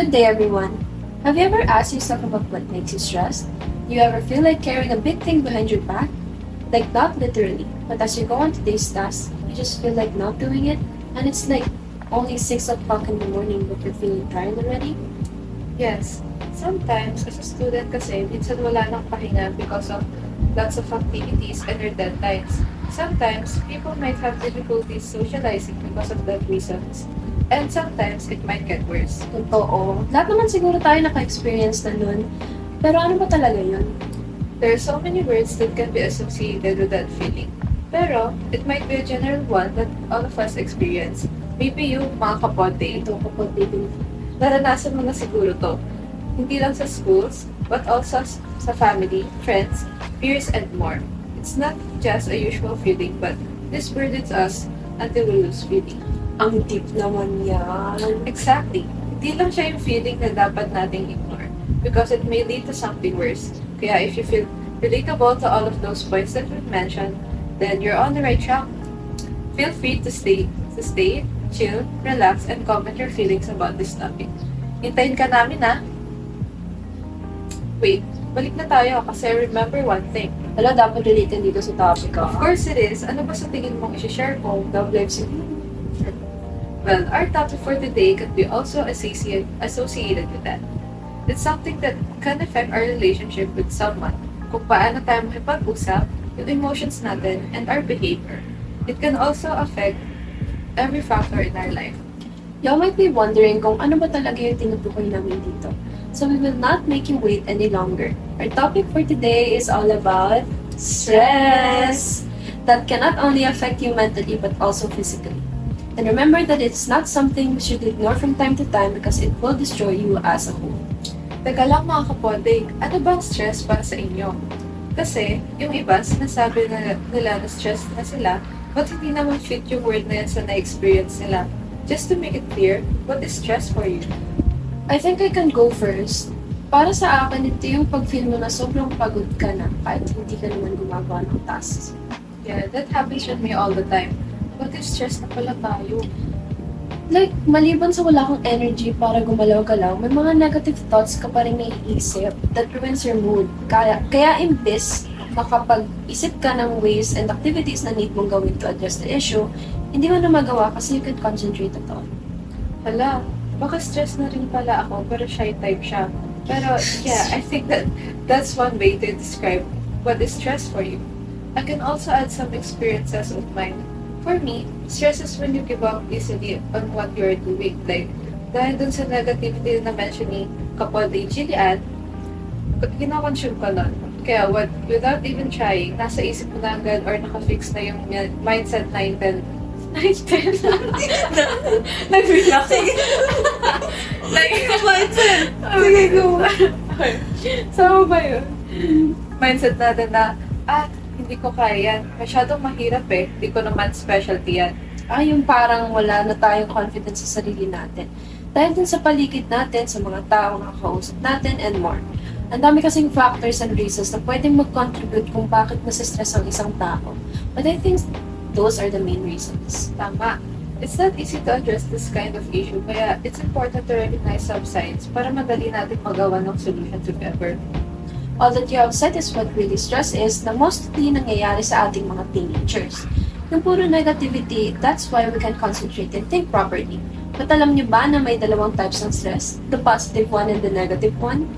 Good day, everyone. Have you ever asked yourself about what makes you stressed? Do you ever feel like carrying a big thing behind your back? Like, not literally, but as you go on today's task, you just feel like not doing it, and it's like only 6 o'clock in the morning, but you're feeling tired already? Yes. Sometimes, as a student kasi, minsan wala nang pahinga because of lots of activities and their deadlines. Sometimes, people might have difficulties socializing because of that reasons. And sometimes, it might get worse. Totoo. Lahat naman siguro tayo naka-experience na nun. Pero ano ba talaga yun? There are so many words that can be associated with that feeling. Pero, it might be a general one that all of us experience. Maybe you, mga kapote, Ito ko po, baby. naranasan mo na siguro to. Hindi lang sa schools, but also sa family, friends, peers, and more. It's not just a usual feeling, but this burdens us until we lose feeling. Ang deep naman yan. Exactly. Hindi lang siya yung feeling na dapat nating ignore because it may lead to something worse. Kaya if you feel relatable to all of those points that we've mentioned, then you're on the right track. Feel free to stay, chill, relax, and comment your feelings about this topic. Hintayin ka namin ha. Wait, balik na tayo kasi remember one thing. Wala dapat related dito sa topic Of course it is. Ano ba sa tingin mong i-share ko? Love life siguro. Well, our topic for today could be also associated with that. It's something that can affect our relationship with someone. Kung paano tayo makipag-usap, yung emotions natin, and our behavior. It can also affect every factor in our life. Y'all might be wondering kung ano ba talaga yung tinutukoy namin dito. So we will not make you wait any longer. Our topic for today is all about stress that can not only affect you mentally but also physically. And remember that it's not something we should ignore from time to time because it will destroy you as a whole. Teka lang mga kapoding, ano ba ang stress para sa inyo? Kasi, yung iba, sinasabi nila na stress na sila, but hindi naman fit yung word na yan sa na-experience nila. Just to make it clear, what is stress for you? I think I can go first. Para sa akin, ito yung pag-feel mo na sobrang pagod ka na kahit hindi ka naman gumagawa ng tasks. Yeah, that happens with me all the time. What if stress na pala tayo? Like, maliban sa wala kang energy para gumalaw-galaw, may mga negative thoughts ka pa rin naiisip that ruins your mood. Kaya imbes makapag-isip ka ng ways and activities na need mong gawin to address the issue, hindi mo na magawa kasi you can concentrate at all. Hala, baka stress na rin pala ako, pero shy type siya. Pero yeah, I think that's one way to describe what is stress for you. I can also add some experiences of mine. For me, stress is when you give up easily on what you're doing. Like, dahil dun sa negativity na mention ni Kapolday Jillian, kinakonsume ka nun. Kaya without even trying, nasa isip mo na agad or nakafix na yung mindset 9-10. 9-10? Nag-feel ako. Like, mindset. Sige, go. Sama ba yun? Mindset natin na, hindi ko kaya yan. Masyadong mahirap eh. Hindi ko naman specialty yan. Yung parang wala na tayong confidence sa sarili natin. Dahil din sa paligid natin, sa mga tao na kausap natin, and more. Ang dami kasing factors and reasons na pwedeng mag-contribute kung bakit nasa-stress ang isang tao. But I think those are the main reasons. Tama. It's not easy to address this kind of issue, kaya it's important to recognize some signs para madali natin magawa ng solution together. All that you have said is what really stress is na mostly nangyayari sa ating mga teenagers. Yung puro negativity, that's why we can concentrate and think properly. But alam niyo ba na may dalawang types ng stress? The positive one and the negative one?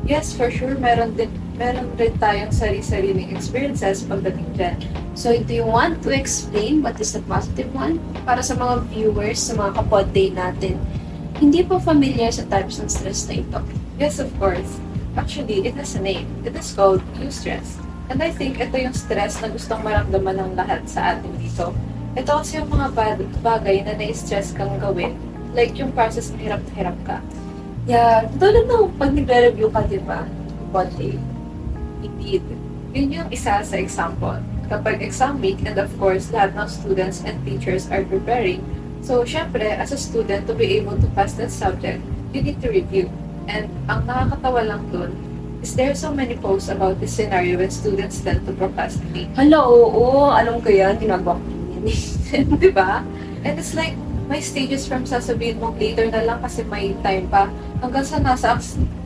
Yes, for sure, meron rin tayong sarili-sariling experiences pagdating dyan. So, do you want to explain what is the positive one? Para sa mga viewers, sa mga kapod day natin, hindi po familiar sa types ng stress na ito. Yes, of course. Actually, it has a name. It is called eustress. And I think ito yung stress na gustong maramdaman ng lahat sa atin dito. Ito kasi yung mga bagay na na-stress kang gawin. Like yung process na hirap ka. Yeah, tulad ng pag nagre-review ka, di ba? Body. Indeed. Yun yung isa sa example. Kapag exam week, and of course, lahat ng students and teachers are preparing. So, syempre, as a student, to be able to pass that subject, you need to review. And ang nakakatawa lang dun, is there so many posts about this scenario when students tend to procrastinate. Hala, oo, alam ko yan, ginagawa ko yan. Di ba? And it's like, May stages from sasabihin mo later na lang kasi may time pa, hanggang sa nasa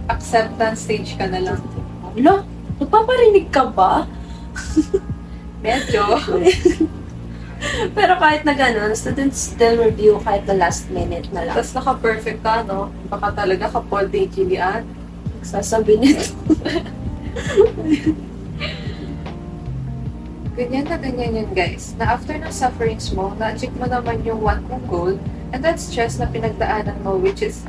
acceptance stage ka na lang. Wala, nagpaparinig ka ba? Medyo. Pero kahit na ganun, students still review kahit the last minute na lang. Tapos naka-perfect ka, no? Baka talaga ka-Paul Day Gillian. Sasabi nito. Ganyan na ganyan yan, guys. Na after ng sufferings mo, na-achieve mo naman yung one mong goal, and that stress na pinagdaanan mo, which is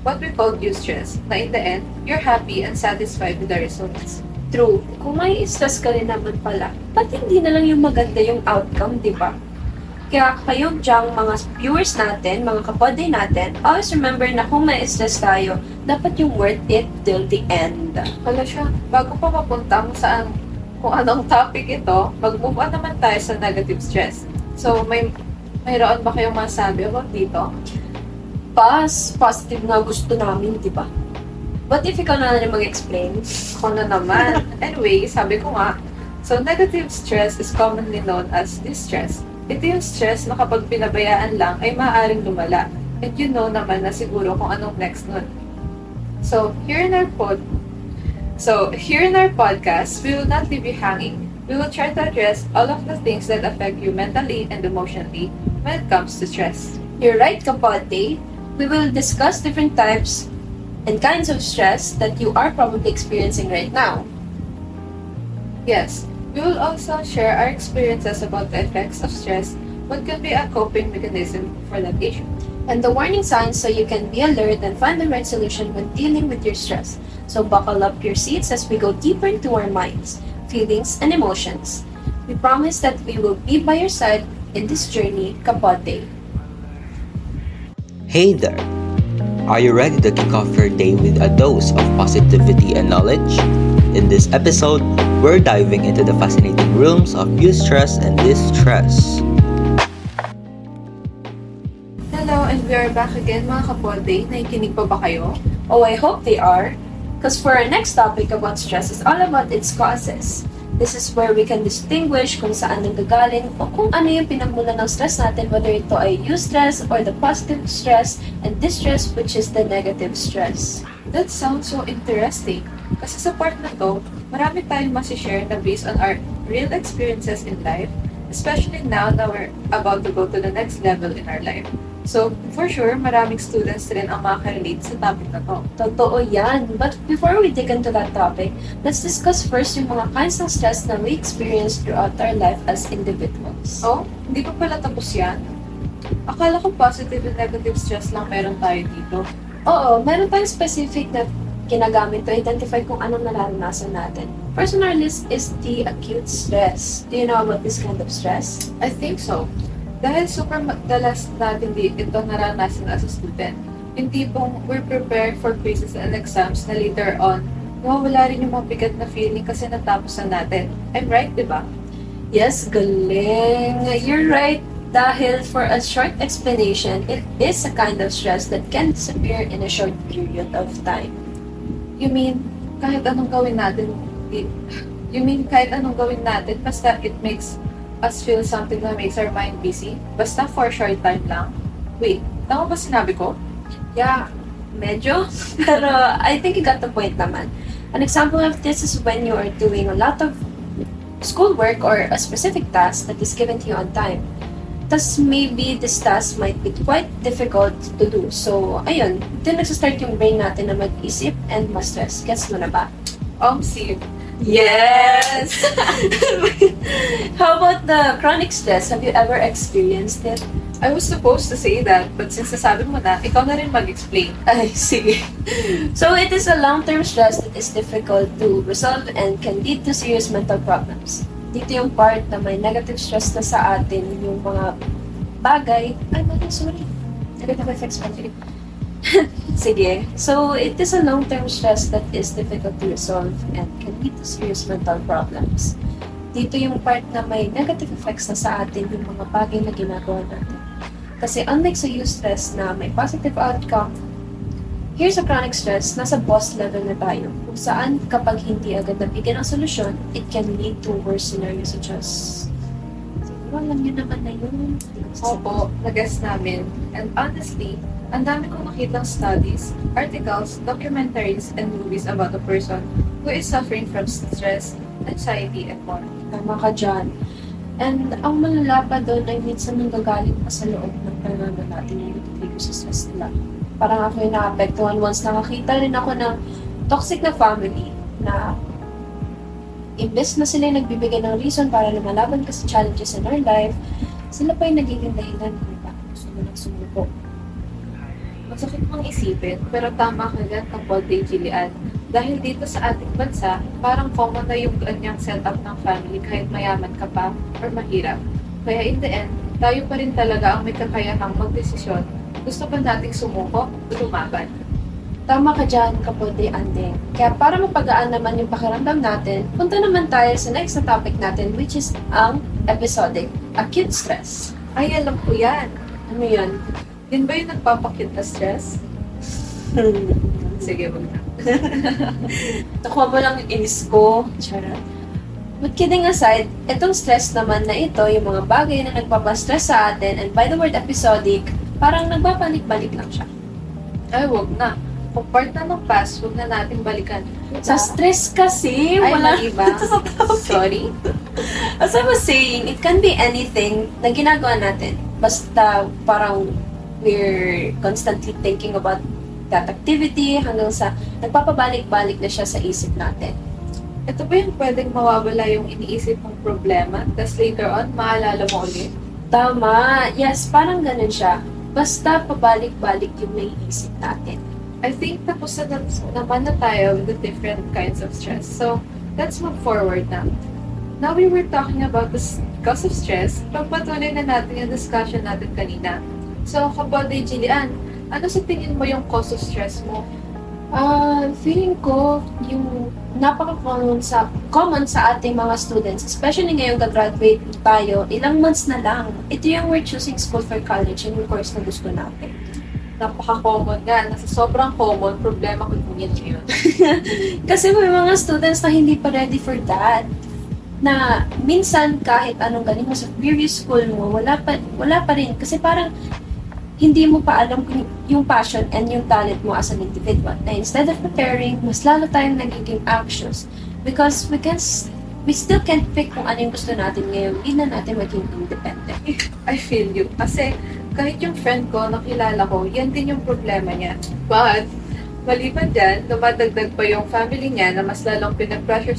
what we call eustress, na in the end, you're happy and satisfied with the results. True. Kung may stress ka rin naman pala, ba't hindi na lang yung maganda yung outcome, di ba? Kaya kayo dyang mga viewers natin, mga kapodday natin, always remember na kung may stress tayo, dapat yung worth it till the end. Wala siya, bago pa mapunta mo saan kung anong topic ito, mag-move on naman tayo sa negative stress. So, mayroon ba kayong masabi about dito? Positive na gusto namin, di ba? What if ikaw na rin mag-explain? Ako na naman. Anyway, sabi ko nga, so negative stress is commonly known as distress. Ito yung stress na kapag pinabayaan lang ay maaaring lumala. And you know naman na siguro kung anong next nun. So, here in our podcast, we will not leave you hanging. We will try to address all of the things that affect you mentally and emotionally when it comes to stress. You're right, kapodday. We will discuss different types and kinds of stress that you are probably experiencing right now. Yes, we will also share our experiences about the effects of stress, what can be a coping mechanism for that issue. And the warning signs so you can be alert and find the right solution when dealing with your stress. So buckle up your seats as we go deeper into our minds, feelings, and emotions. We promise that we will be by your side in this journey, kapodday. Hey there! Are you ready to kick off your day with a dose of positivity and knowledge? In this episode, we're diving into the fascinating realms of eustress and distress. Hello, and we are back again mga kapolday. Nakikinig pa ba kayo? Oh, I hope they are. Because for our next topic about stress is all about its causes. This is where we can distinguish kung saan nanggagaling o kung ano yung pinagmulan ng stress natin, whether ito ay eustress or the positive stress, and distress, which is the negative stress. That sounds so interesting. Kasi sa part na to, marami tayong masishare na based on our real experiences in life, especially now na we're about to go to the next level in our life. So, for sure, maraming students rin ang makaka-relate sa topic na to. Totoo yan. But before we dig into that topic, let's discuss first yung mga kinds ng stress na we experience throughout our life as individuals. Oh, hindi pa pala tapos yan? Akala ko positive and negative stress lang meron tayo dito. Oo, meron tayong specific na ginagamit to identify kung anong nararanasan natin. First on our list is the acute stress. Do you know about this kind of stress? I think so. Dahil super madalas natin ito naranasan as a student. Yung tipong we're prepared for quizzes and exams na later on, nawawala rin yung mabigat na feeling kasi natapos na natin. I'm right, di ba? Yes, galing. You're right. Dahil for a short explanation, it is a kind of stress that can disappear in a short period of time. You mean, kahit anong gawin natin, basta it makes us feel something that makes our mind busy, basta for a short time lang. Wait, tama ba sinabi ko? Yeah, medyo. Pero I think you got the point naman. An example of this is when you are doing a lot of schoolwork or a specific task that is given to you on time. Tas maybe this task might be quite difficult to do. So, ayun, dun nagsastart yung brain natin na mag-isip and ma-stress. Gets mo na ba? See. Yes! How about the chronic stress? Have you ever experienced it? I was supposed to say that, but since nasabi mo na, ikaw na rin mag-explain. Ay, sige. So, it is a long-term stress that is difficult to resolve and can lead to serious mental problems. Dito yung part na may negative stress na sa atin, yung mga bagay. Ay, sorry. Negative effects pa rin. Sige. So, it is a long-term stress that is difficult to resolve and can lead to serious mental problems. Dito yung part na may negative effects na sa atin yung mga bagay na ginagawa natin. Kasi unlike sa eustress na may positive outcome, here's a chronic stress, nasa boss level na tayo. Kung saan kapag hindi agad nabigyan ng solusyon, it can lead to worse scenarios such as alam niyo naman na yun. Opo, na-guess namin. And honestly, ang dami kong nakitang studies, articles, documentaries, and movies about a person who is suffering from stress, anxiety, and more. Tama ka dyan. And ang malala pa doon ay minsan nanggagaling pa sa loob ng pananaw natin yung nagtitigil sa stress nila. Parang ako yung naapektuhan once nakakita rin ako ng toxic na family na imbes na sila yung nagbibigay ng reason para lumalaban ka sa challenges in our life, sila pa yung nagiging dahilan kung bakit gusto mo nang sumuko. Masakit mang isipin, pero tama ka dyan, Kapolde Jillian. Dahil dito sa ating bansa, parang common na yung ganyang setup ng family kahit mayaman ka pa or mahirap. Kaya in the end, tayo pa rin talaga ang may kakayahang magdesisyon. Gusto ba nating sumuko o lumaban? Tama ka dyan, Kapote Ande. Kaya para mapagaan naman yung pakiramdam natin, punta naman tayo sa next na topic natin, which is ang episodic acute stress. Ay, alam ko yan. Ano yan? Yun ba yung nagpapakit na stress? Sige, wag na. Nakuha mo lang yung inis ko. Charot. But kidding aside, itong stress naman na ito, yung mga bagay na nagpapastress sa atin, and by the word episodic, parang nagbabalik-balik lang siya. Ay, wag na. Kung part na ng past, wag na natin balikan. Sa stress kasi, Ay, wala mali ba? sa topic. Sorry. As I was saying, it can be anything na ginagawa natin. Basta parang we're constantly thinking about that activity hanggang sa nagpapabalik-balik na siya sa isip natin. Ito ba yung pwedeng mawawala yung iniisip mong problema, tapos later on, maalala mo ulit? Tama. Yes, parang ganun siya. Basta pabalik-balik yung naiisip natin. I think tapos na naman na tayo with the different kinds of stress. So, let's move forward na. Now we were talking about the cause of stress, pagpatuloy na natin yung discussion natin kanina. So, Kapolde Jillian, ano sa tingin mo yung cause of stress mo? Feeling ko yung common sa ating mga students, especially ngayong gagraduate tayo, ilang months na lang. Ito yung we're choosing school for college and yung course na gusto natin. Napaka-common nga. Nasa sobrang common, problema ko yun ngayon. Kasi may mga students na hindi pa ready for that. Na minsan kahit anong galing mo sa previous school mo, wala pa rin. Kasi parang hindi mo pa alam kung yung passion and yung talent mo as an individual. Na instead of preparing, mas lalo tayong nagiging anxious. Because we still can't pick kung ano yung gusto natin ngayon. Hindi na natin maging independent. I feel you. Kasi kahit yung friend ko, nakilala ko, yan din yung problema niya. But, maliban dyan, dumadagdag pa yung family niya na mas lalong pinag-pressure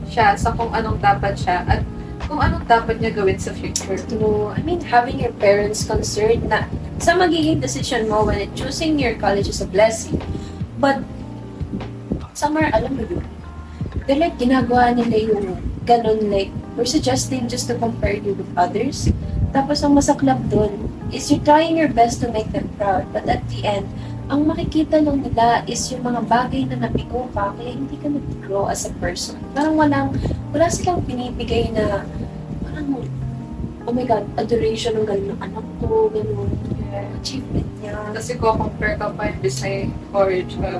siya sa kung anong dapat siya at kung anong dapat niya gawin sa future. To, having your parents concerned na sa magiging decision mo when choosing your college is a blessing. But, somewhere, alam mo yun, they're like, ginagawa nila yung ganun, like, we're suggesting just to compare you with others. Tapos, ang masaklap dun is you're trying your best to make them proud. But at the end, ang makikita lang nila is yung mga bagay na nabigo ka, kaya hindi ka nag-grow as a person. Parang wala silang pinibigay na, parang, oh my God, adoration ng ganun ng anak ko, ganun, achievement niya. Kasi ko compare ka pa yung Disney courage ka.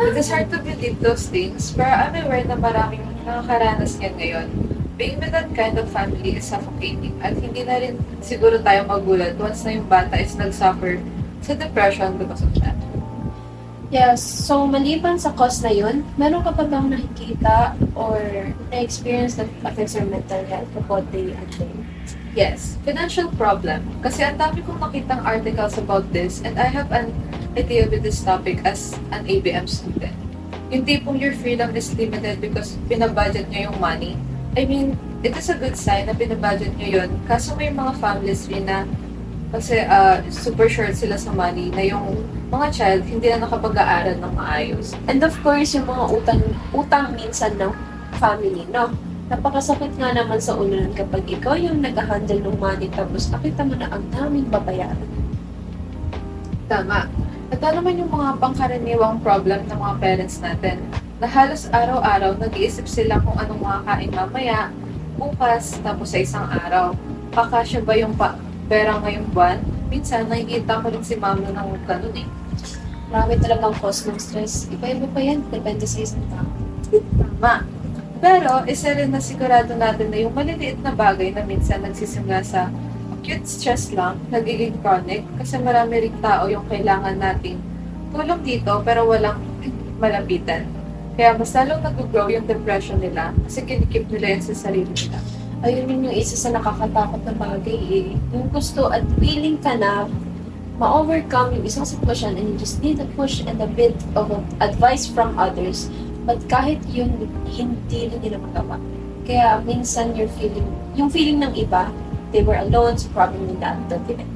It's hard to believe those things, pero I'm aware na maraming nakakaranas yan ngayon. Being with that kind of family is suffocating at hindi na rin siguro tayo magulat once na yung bata is nag-suffer sa depression because of that. Yes, so maliban sa cause na yun, meron ka pa bang nakikita or na-experience that affects your mental health kapag day and day? Yes, financial problem. Kasi ang dami kong nakitang articles about this and I have an idea with this topic as an ABM student. Yung tipong your freedom is limited because pinabudget nyo yung money. I mean, it is a good sign na binabudget nyo yun. Kaso may mga families rin na kasi super short sila sa money na yung mga child hindi na nakapag-aaral ng maayos. And of course, yung mga utang minsan ng family, no? Napakasakit nga naman sa ulo nun kapag ikaw yung nag-handle ng money tapos nakita mo na ang daming babayaran. Tama. At ano naman yung mga pangkaraniwang problem ng mga parents natin na halos araw-araw nag-iisip sila kung anong makakain mamaya, bukas, tapos sa isang araw. Kakasya ba yung pera ngayong buwan? Minsan, nakikita ko rin si mama ng ganun eh. Marami talagang cause ng stress. Iba-iba pa yan. Depende sa isang tao. Tama. Pero, isa rin na sigurado natin na yung maliliit na bagay na minsan nagsisimula sa acute stress lang, nagiging chronic, kasi marami ring tao yung kailangan nating tulong dito pero walang malapitan. Kaya mas lalong nag-grow yung depression nila kasi kinikip nila yan sa sarili nila. Ayun yun yung isa sa nakakatakot na bagay eh. Yung gusto at willing ka na ma-overcome yung isang sitwasyon and you just need a push and a bit of advice from others. But kahit yun, hindi rin nila magawa. Kaya minsan yung feeling ng iba, they were alone, so probably not documented.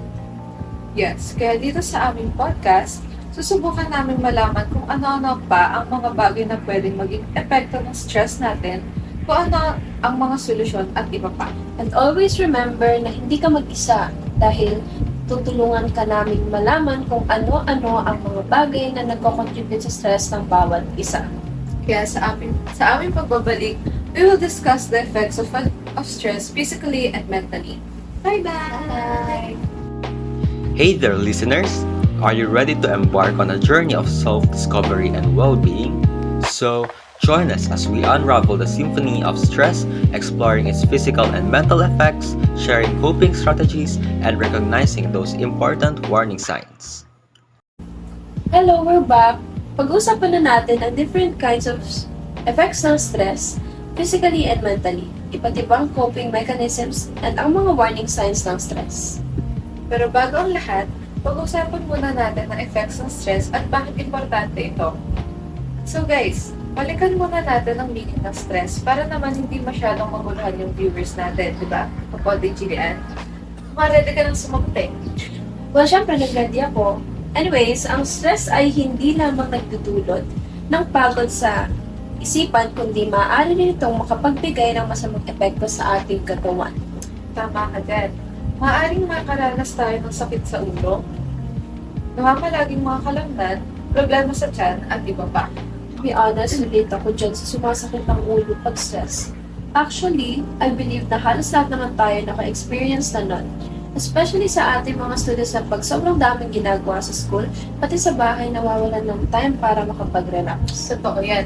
Yes, kaya dito sa aming podcast, susubukan namin malaman kung ano-ano pa ang mga bagay na pwedeng maging epekto ng stress natin, kung ano ang mga solusyon at iba pa. And always remember na hindi ka mag-isa dahil tutulungan ka namin malaman kung ano-ano ang mga bagay na nagko-contribute sa stress ng bawat isa. Kaya sa aming pagbabalik, we will discuss the effects of stress physically and mentally. Bye-bye! Hey there, listeners! Are you ready to embark on a journey of self-discovery and well-being? So, join us as we unravel the symphony of stress, exploring its physical and mental effects, sharing coping strategies, and recognizing those important warning signs. Hello, we're back! Pag-usapan na natin ang different kinds of effects ng stress, physically and mentally, iba't ibang coping mechanisms, and ang mga warning signs ng stress. Pero bago ang lahat, pag-usapan muna natin ang effects ng stress at bakit importante ito. So guys, balikan muna natin ang meaning ng stress para naman hindi masyadong maguluhan yung viewers natin, di ba? Kapag Jillian, ready ka nang sumagot eh. Well, syempre, nag-ready ako. Anyways, ang stress ay hindi lamang nagdudulot ng pagod sa isipan, kundi maaari rin itong makapagbigay ng masamang epekto sa ating katawan. Tama ka dyan. Maaaring makaranas tayo ng sakit sa ulo, namamalaging mga kalamnan, problema sa tiyan, at iba pa. To be honest, relate ako dyan sa sumasakit ang ulo pag stress. Actually, I believe na halos lahat naman tayo naka-experience na nun. Especially sa ating mga students na pag sobrang daming ginagawa sa school, pati sa bahay nawawalan ng time para makapag-relax. Totoo yan.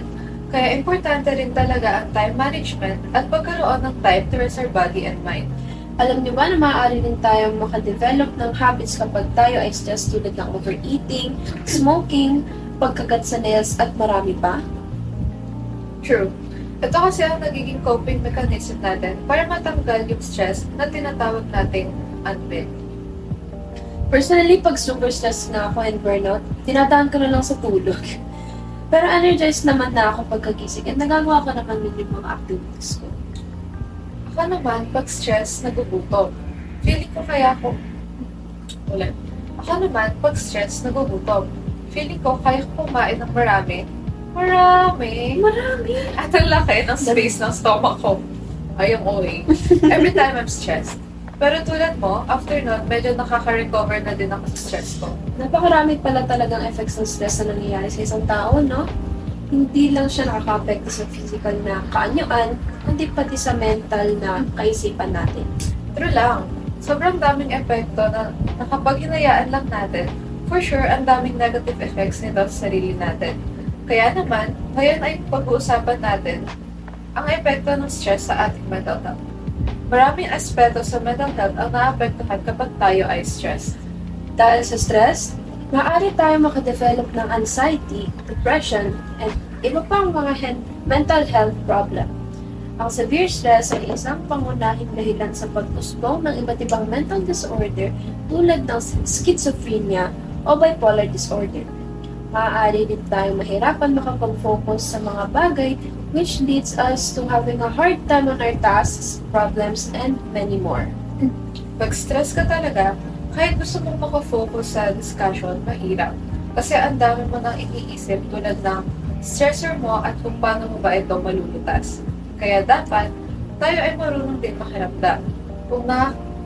Kaya importante rin talaga ang time management at pagkaroon ng time to rest our body and mind. Alam niyo ba na maaari rin tayong makadevelop ng habits kapag tayo ay stressed tulad ng overeating, smoking, pagkagat sa nails at marami pa? True. Ito kasi ang nagiging coping mechanism natin para matanggal yung stress na tinatawag nating unwind. Personally, pag super stressed na ako and burnout, tinadaan ko na lang sa tulog. Pero energized naman na ako pagkagising at nagagawa ko naman yung mga activities ko. Ako naman, pag stress, nagugutom. Feeling ko kaya ko... Ulit. Ako naman, pag stress, nagugutom. Feeling ko kaya ko kumain ng marami. Marami! At ang laki ng space ng stomach ko. Ay, yung OA. Every time I'm stressed. Pero tulad mo, after nun, medyo nakaka-recover na din ako sa stress ko. Napakarami pala talagang effects ng stress na nangyayari sa isang tao, no? Hindi lang siya nakaka-apekto sa physical na kaanyuan, kundi pati sa mental na kaisipan natin. True lang. Sobrang daming epekto na kapag hinayaan lang natin, for sure, ang daming negative effects nito sa sarili natin. Kaya naman, ngayon ay pag-uusapan natin ang epekto ng stress sa ating mental health. Maraming aspeto sa mental health ang naapektuhan kapag tayo ay stressed. Dahil sa stress, maaari tayo makadevelop ng anxiety, depression, and iba pang mga mental health problem. Ang severe stress ay isang pangunahing dahilan sa pag-usbong ng iba't ibang mental disorder tulad ng schizophrenia o bipolar disorder. Maaari din tayong mahirapan makapag-focus sa mga bagay which leads us to having a hard time on our tasks, problems, and many more. Pag stress ka talaga, kahit gusto mong makafocus sa discussion, mahirap. Kasi ang dami mo nang iniisip tulad ng stressor mo at kung paano mo ba ito malulutas. Kaya dapat, tayo ay marunong din makiramdam. Kung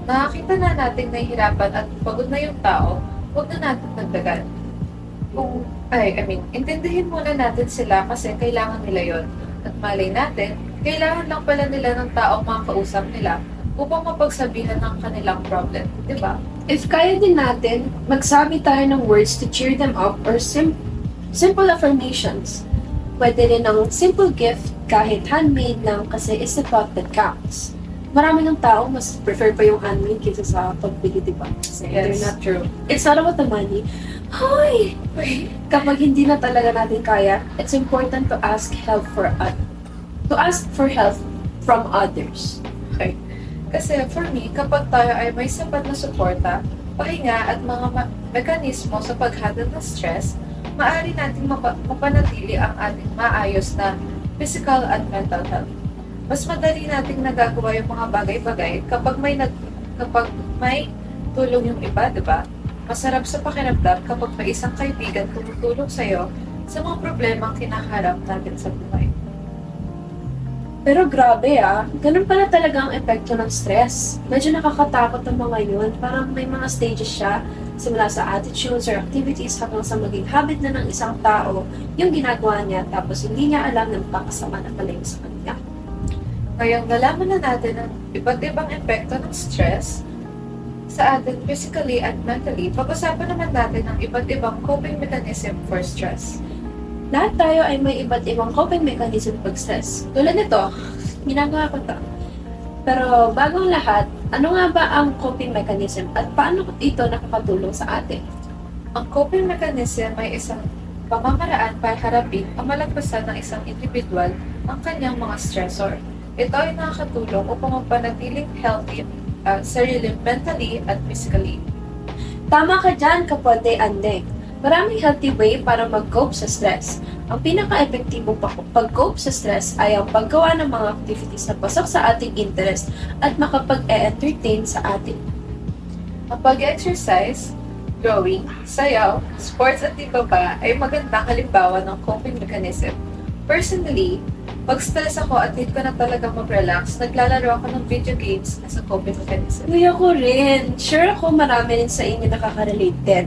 nakakita na natin nahihirapan at pagod na yung tao, huwag na natin nagdagan. Intindihin muna natin sila kasi kailangan nila yon. At malay natin, kailangan lang pala nila ng taong makakausap nila upang mapagsabihan ng kanilang problem, di ba? If kaya din natin, magsabi tayo ng words to cheer them up or simple affirmations. Pwede rin ng simple gift kahit handmade lang kasi it's the thought that counts. Marami ng tao mas prefer pa yung handmade kaysa sa pagbili, di ba? Kasi they're not, true. it's not about the money. Hoy! Kapag hindi na talaga natin kaya, it's important to ask help from others. Okay. Kasi for me, kapag tayo ay may sapat na suporta, pahinga at mga mekanismo sa pag-handle ng stress, maaari nating mapanatili ang ating maayos na physical and mental health. Mas madali nating nagagawa yung mga bagay-bagay kapag may tulong yung iba, di ba? Masarap sa pakiramdam kapag may isang kaibigan tumutulong sa'yo sa mga problemang kinaharap natin sa buhay. Pero grabe ganun pala talaga ang epekto ng stress. Medyo nakakatakot ang mga yun. Parang may mga stages siya, simula sa attitudes or activities hanggang sa maging habit na ng isang tao yung ginagawa niya tapos hindi niya alam na magpapasama na pala yung sa kanya. Ngayong nalaman na natin ang iba't ibang epekto ng stress sa atin physically and mentally, pag-usapan naman natin ang iba't ibang coping mechanism for stress. Lahat tayo ay may iba't ibang coping mechanism pag stress. Tulad nito, ginagawa ko to. Pero bago ang lahat, ano nga ba ang coping mechanism at paano ito nakakatulong sa atin? Ang coping mechanism ay isang pamamaraan para harapin ang malagpasan ng isang individual ang kanyang mga stressor. Ito ay nakakatulong upang mapanatiling healthy sarili mentally at physically. Tama ka dyan, kapatid Andeng. Maraming healthy way para mag-cope sa stress. Ang pinaka-epektibong pag-cope sa stress ay ang paggawa ng mga activities na pasok sa ating interest at makapag-e-entertain sa atin. Ang pag-exercise, drawing, sayaw, sports at iba pa ay magandang halimbawa ng coping mechanism. Personally, pag stress ako at need ko na talaga mag-relax, naglalaro ako ng video games as a coping mechanism. Uy, ako rin. Sure ako marami rin sa inyo nakaka-relate din.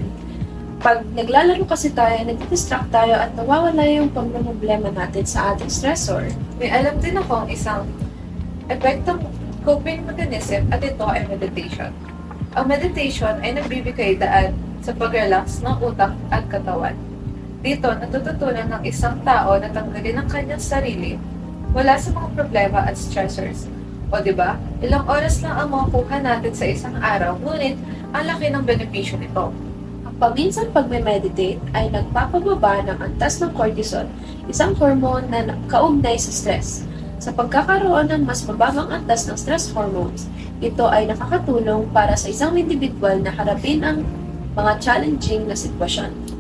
Pag naglalaro kasi tayo, nag-distract tayo at nawawala yung problema natin sa ating stressor. May alam din akong isang epektong coping mechanism at ito ay meditation. Ang meditation ay nagbibigay daan sa pag-relax ng utak at katawan. Dito, natututunan ng isang tao na tanggalin ang kanyang sarili wala sa mga problema at stressors. O diba, ilang oras lang ang makukuha natin sa isang araw, ngunit ang laki ng benepisyo nito. Ang paminsan pag-meditate ay nagpapababa ng antas ng cortisol, isang hormone na kaugnay sa stress. Sa pagkakaroon ng mas mababang antas ng stress hormones, ito ay nakakatulong para sa isang individual na harapin ang mga challenging na sitwasyon.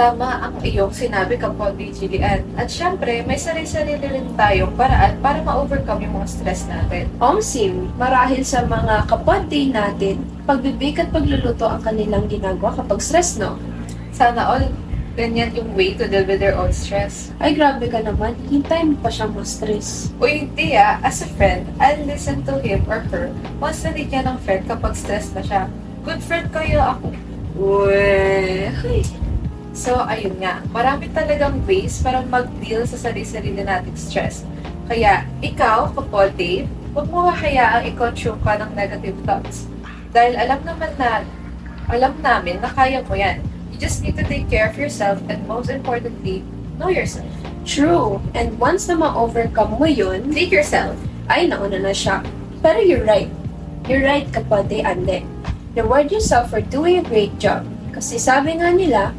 Tama ang iyong sinabi, Kapatid Jillian. At syempre, may sarili-sarili rin tayong paraan para ma-overcome yung mga stress natin. Sim, marahil sa mga kapatid natin, pagbibig at pagluluto ang kanilang ginagawa kapag stress, no? Sana all ganyan yung way to deal with their own stress. Ay, grabe ka naman. Hintay mo pa siyang ma-stress. O hindi as a friend, I'll listen to him or her once na niya ng friend kapag stressed na siya. Good friend kayo ako. Uy. So, ayun nga. Marami talagang ways para mag-deal sa sarili-sarili nating stress. Kaya, ikaw, Kapolde, huwag mo hahayaang i-consume ka ng negative thoughts. Dahil alam namin na kaya mo yan. You just need to take care of yourself and most importantly, know yourself. True. And once na ma-overcome mo yun, Take yourself. ay nauna na siya. Pero you're right. You're right, kapatid Ande. Reward yourself for doing a great job. Kasi sabi nga nila,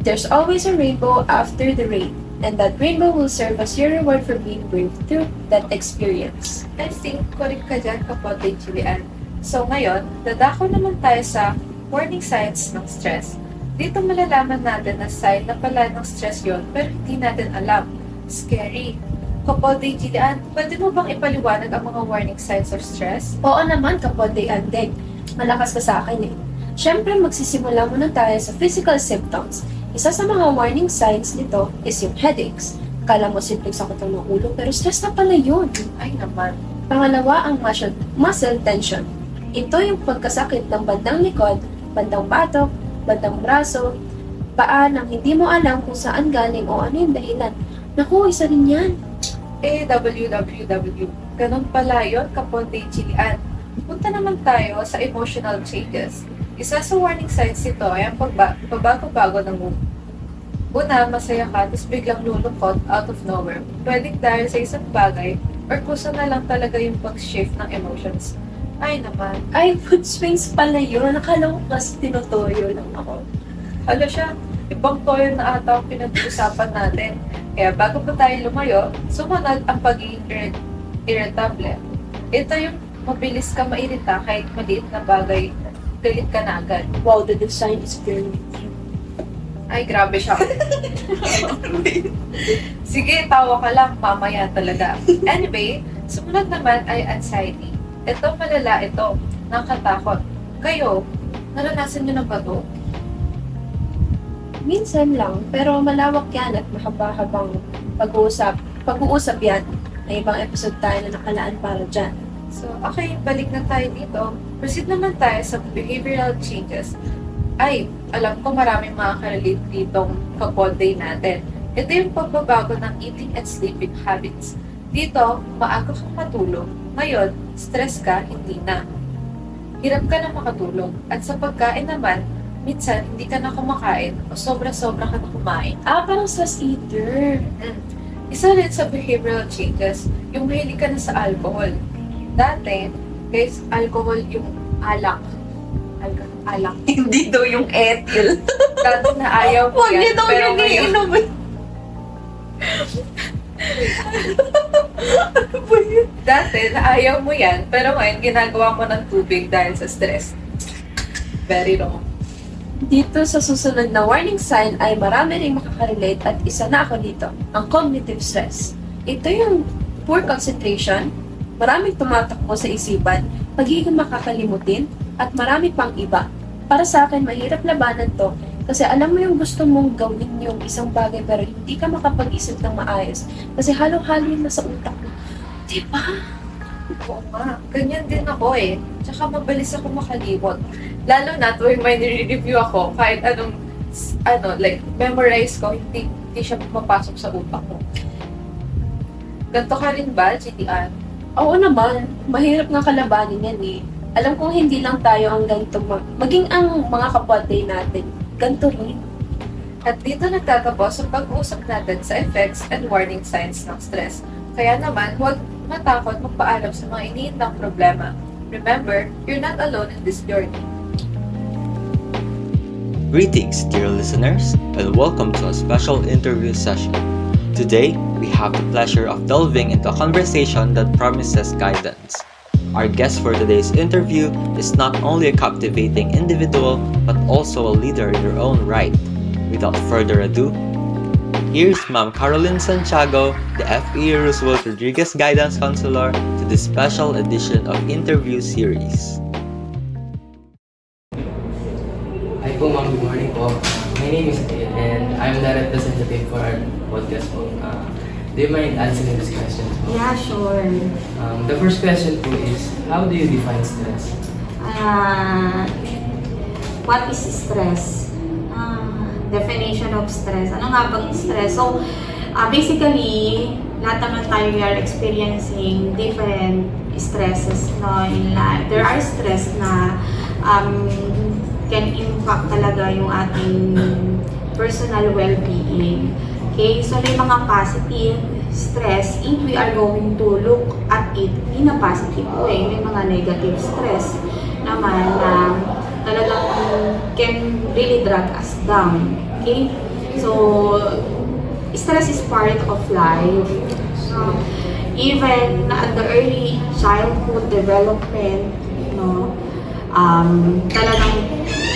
there's always a rainbow after the rain, and that rainbow will serve as your reward for being brave through that experience. I think correct ka dyan, Kapatid Julian. So ngayon, dadako naman tayo sa warning signs ng stress. Dito malalaman natin na sign na pala ng stress yon pero hindi natin alam. Scary. Kapatid Julian, pwede mo bang ipaliwanag ang mga warning signs of stress? Oo naman, kapatid Ande. Malakas ka sa akin eh. Siyempre, magsisimula muna tayo sa physical symptoms. Isa sa mga warning signs nito is yung headaches. Kala mo simpleng sakit ng ulo, pero stress na pala yun. Ay naman. Pangalawa, ang muscle tension. Ito yung pagkasakit ng bandang likod, bandang batok, bandang braso, paa nang hindi mo alam kung saan galing o ano yung dahilan. Naku, isa rin yan. www. Ganun pala yun, Kapatid Julian. Punta naman tayo sa emotional changes. Isa sa warning signs nito ay ang pagbago-bago ng Una, masaya ka, tapos biglang lulungkot out of nowhere. Pwedeng dahil sa isang bagay, or kusa na lang talaga yung pag-shift ng emotions. Ay naman, Ay, mood swings pala yun. Nakala ko kasi tinutoyo lang ako. hala siya, ibang toyo na ata ang pinag-uusapan natin. Kaya bago pa tayo lumayo, sumunod ang pagiging irritable. Ito yung mabilis ka mairita kahit maliit na bagay, galit ka na agad. Wow, the design is very Ay, grabe siya. Sige, tawa ka lang, mamaya talaga. Anyway, sumunod naman ay anxiety. Ito malala ito, nakatakot. Kayo, naranasan nyo na ba to? Minsan lang, pero malawak yan at mahaba-habang pag-uusap yan. May ibang episode tayo na nakalaan para dyan. So, okay, balik na tayo dito. Proceed naman tayo sa behavioral changes. Ay, alam ko maraming makaka-relate ditong couple day natin. Ito yung pagbabago ng eating and sleeping habits. Dito, maaga kang matulog. Ngayon, stress ka, hindi na. Hirap ka na makatulog. At sa pagkain naman, minsan hindi ka na kumakain o sobra-sobra ka na kumain. Parang stress eater. Isa rin sa behavioral changes, yung mahilig ka na sa alcohol. Dati, guys, alcohol yung alak. Alak. Hindi daw yung ethyl. Dati na ayaw mo yan, pero ngayon, dati na ayaw mo yan, pero ngayon ginagawa mo ng tubig dahil sa stress. Very wrong. Dito sa susunod na warning sign ay marami ring makakarelate at isa na ako dito, ang cognitive stress. Ito yung poor concentration, maraming tumatakbo sa isipan, pagiging makakalimutin, at marami pang iba. Para sa akin, mahirap labanan to kasi alam mo yung gusto mong gawin yung isang bagay pero hindi ka makapag-isip ng maayos kasi halong-halo yun na sa utak mo. Diba? Oo nga, ganyan din ako eh. Tsaka mabilis ako makalimot. Lalo na tuwing may nire-review ako, kahit like, memorize ko, hindi siya pumapasok sa utak ko. Ganto ka rin ba, GTR? Oo naman, mahirap nga kalabanin yan eh. Alam kong hindi lang tayo ang ganito, maging ang mga kapatid natin, ganito rin. At dito nagtatapos ang pag-uusap natin sa effects and warning signs ng stress. Kaya naman, huwag matakot magpaalam sa mga iniindang problema. Remember, you're not alone in this journey. Greetings, dear listeners, and welcome to a special interview session. Today, we have the pleasure of delving into a conversation that promises guidance. Our guest for today's interview is not only a captivating individual, but also a leader in her own right. Without further ado, here's Ma'am Caroline Santiago, the FE Roosevelt Rodriguez Guidance Counselor, to this special edition of interview series. Hi po ma'am, good morning po. My name is Dale and I'm the representative for our podcast po. Do you mind answering these questions po? Yeah, sure. The first question po is, how do you define stress? What is stress? Definition of stress. Ano nga bang stress? So, basically, lahat naman tayo we are experiencing different stresses no, in life. There are stress na can impact talaga yung ating personal well-being. Okay, so may mga positive stress if we are going to look at it in a positive way. May mga negative stress naman na talagang can really drag us down. Okay, so stress is part of life. Even at the early childhood development, talagang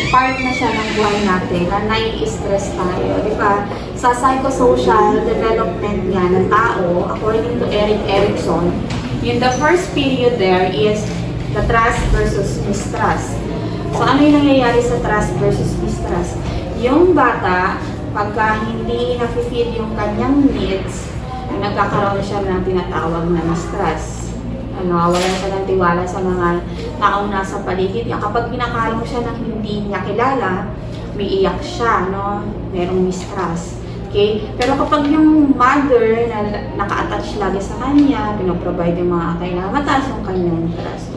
part na siya ng buhay natin na nai-stress tayo, di ba? Sa psychosocial development nga ng tao, according to Erik Erikson, yung the first period there is the trust versus mistrust. So, ano yung nangyayari sa trust versus mistrust? Yung bata, pagka hindi na-fulfill yung kanyang needs, nagkakaroon siya ng tinatawag na mistrust. Nawawalan siya ng tiwala sa mga taong nasa paligid niya. Kapag pinakalong siya ng hindi niya kilala, may iyak siya, no? Merong mistrust. Okay? Pero kapag yung mother na naka-attach lagi sa kanya, pinoprovide yung mga kailangan, mataas yung kanyang trust.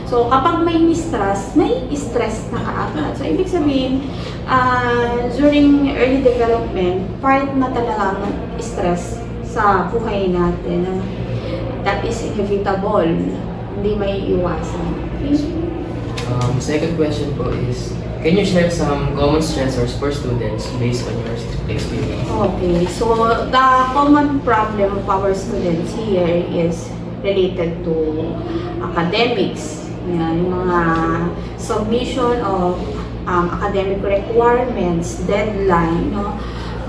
So, kapag may stress na kaagad. So, ibig sabihin, during early development, part na talaga ng stress sa buhay natin. That is inevitable. Hindi may iwasan. Okay? Second question po is, can you share some common stressors for students based on your experience? Okay, so the common problem of our students here is related to academics. Yan, yung mga submission of academic requirements, deadline, no?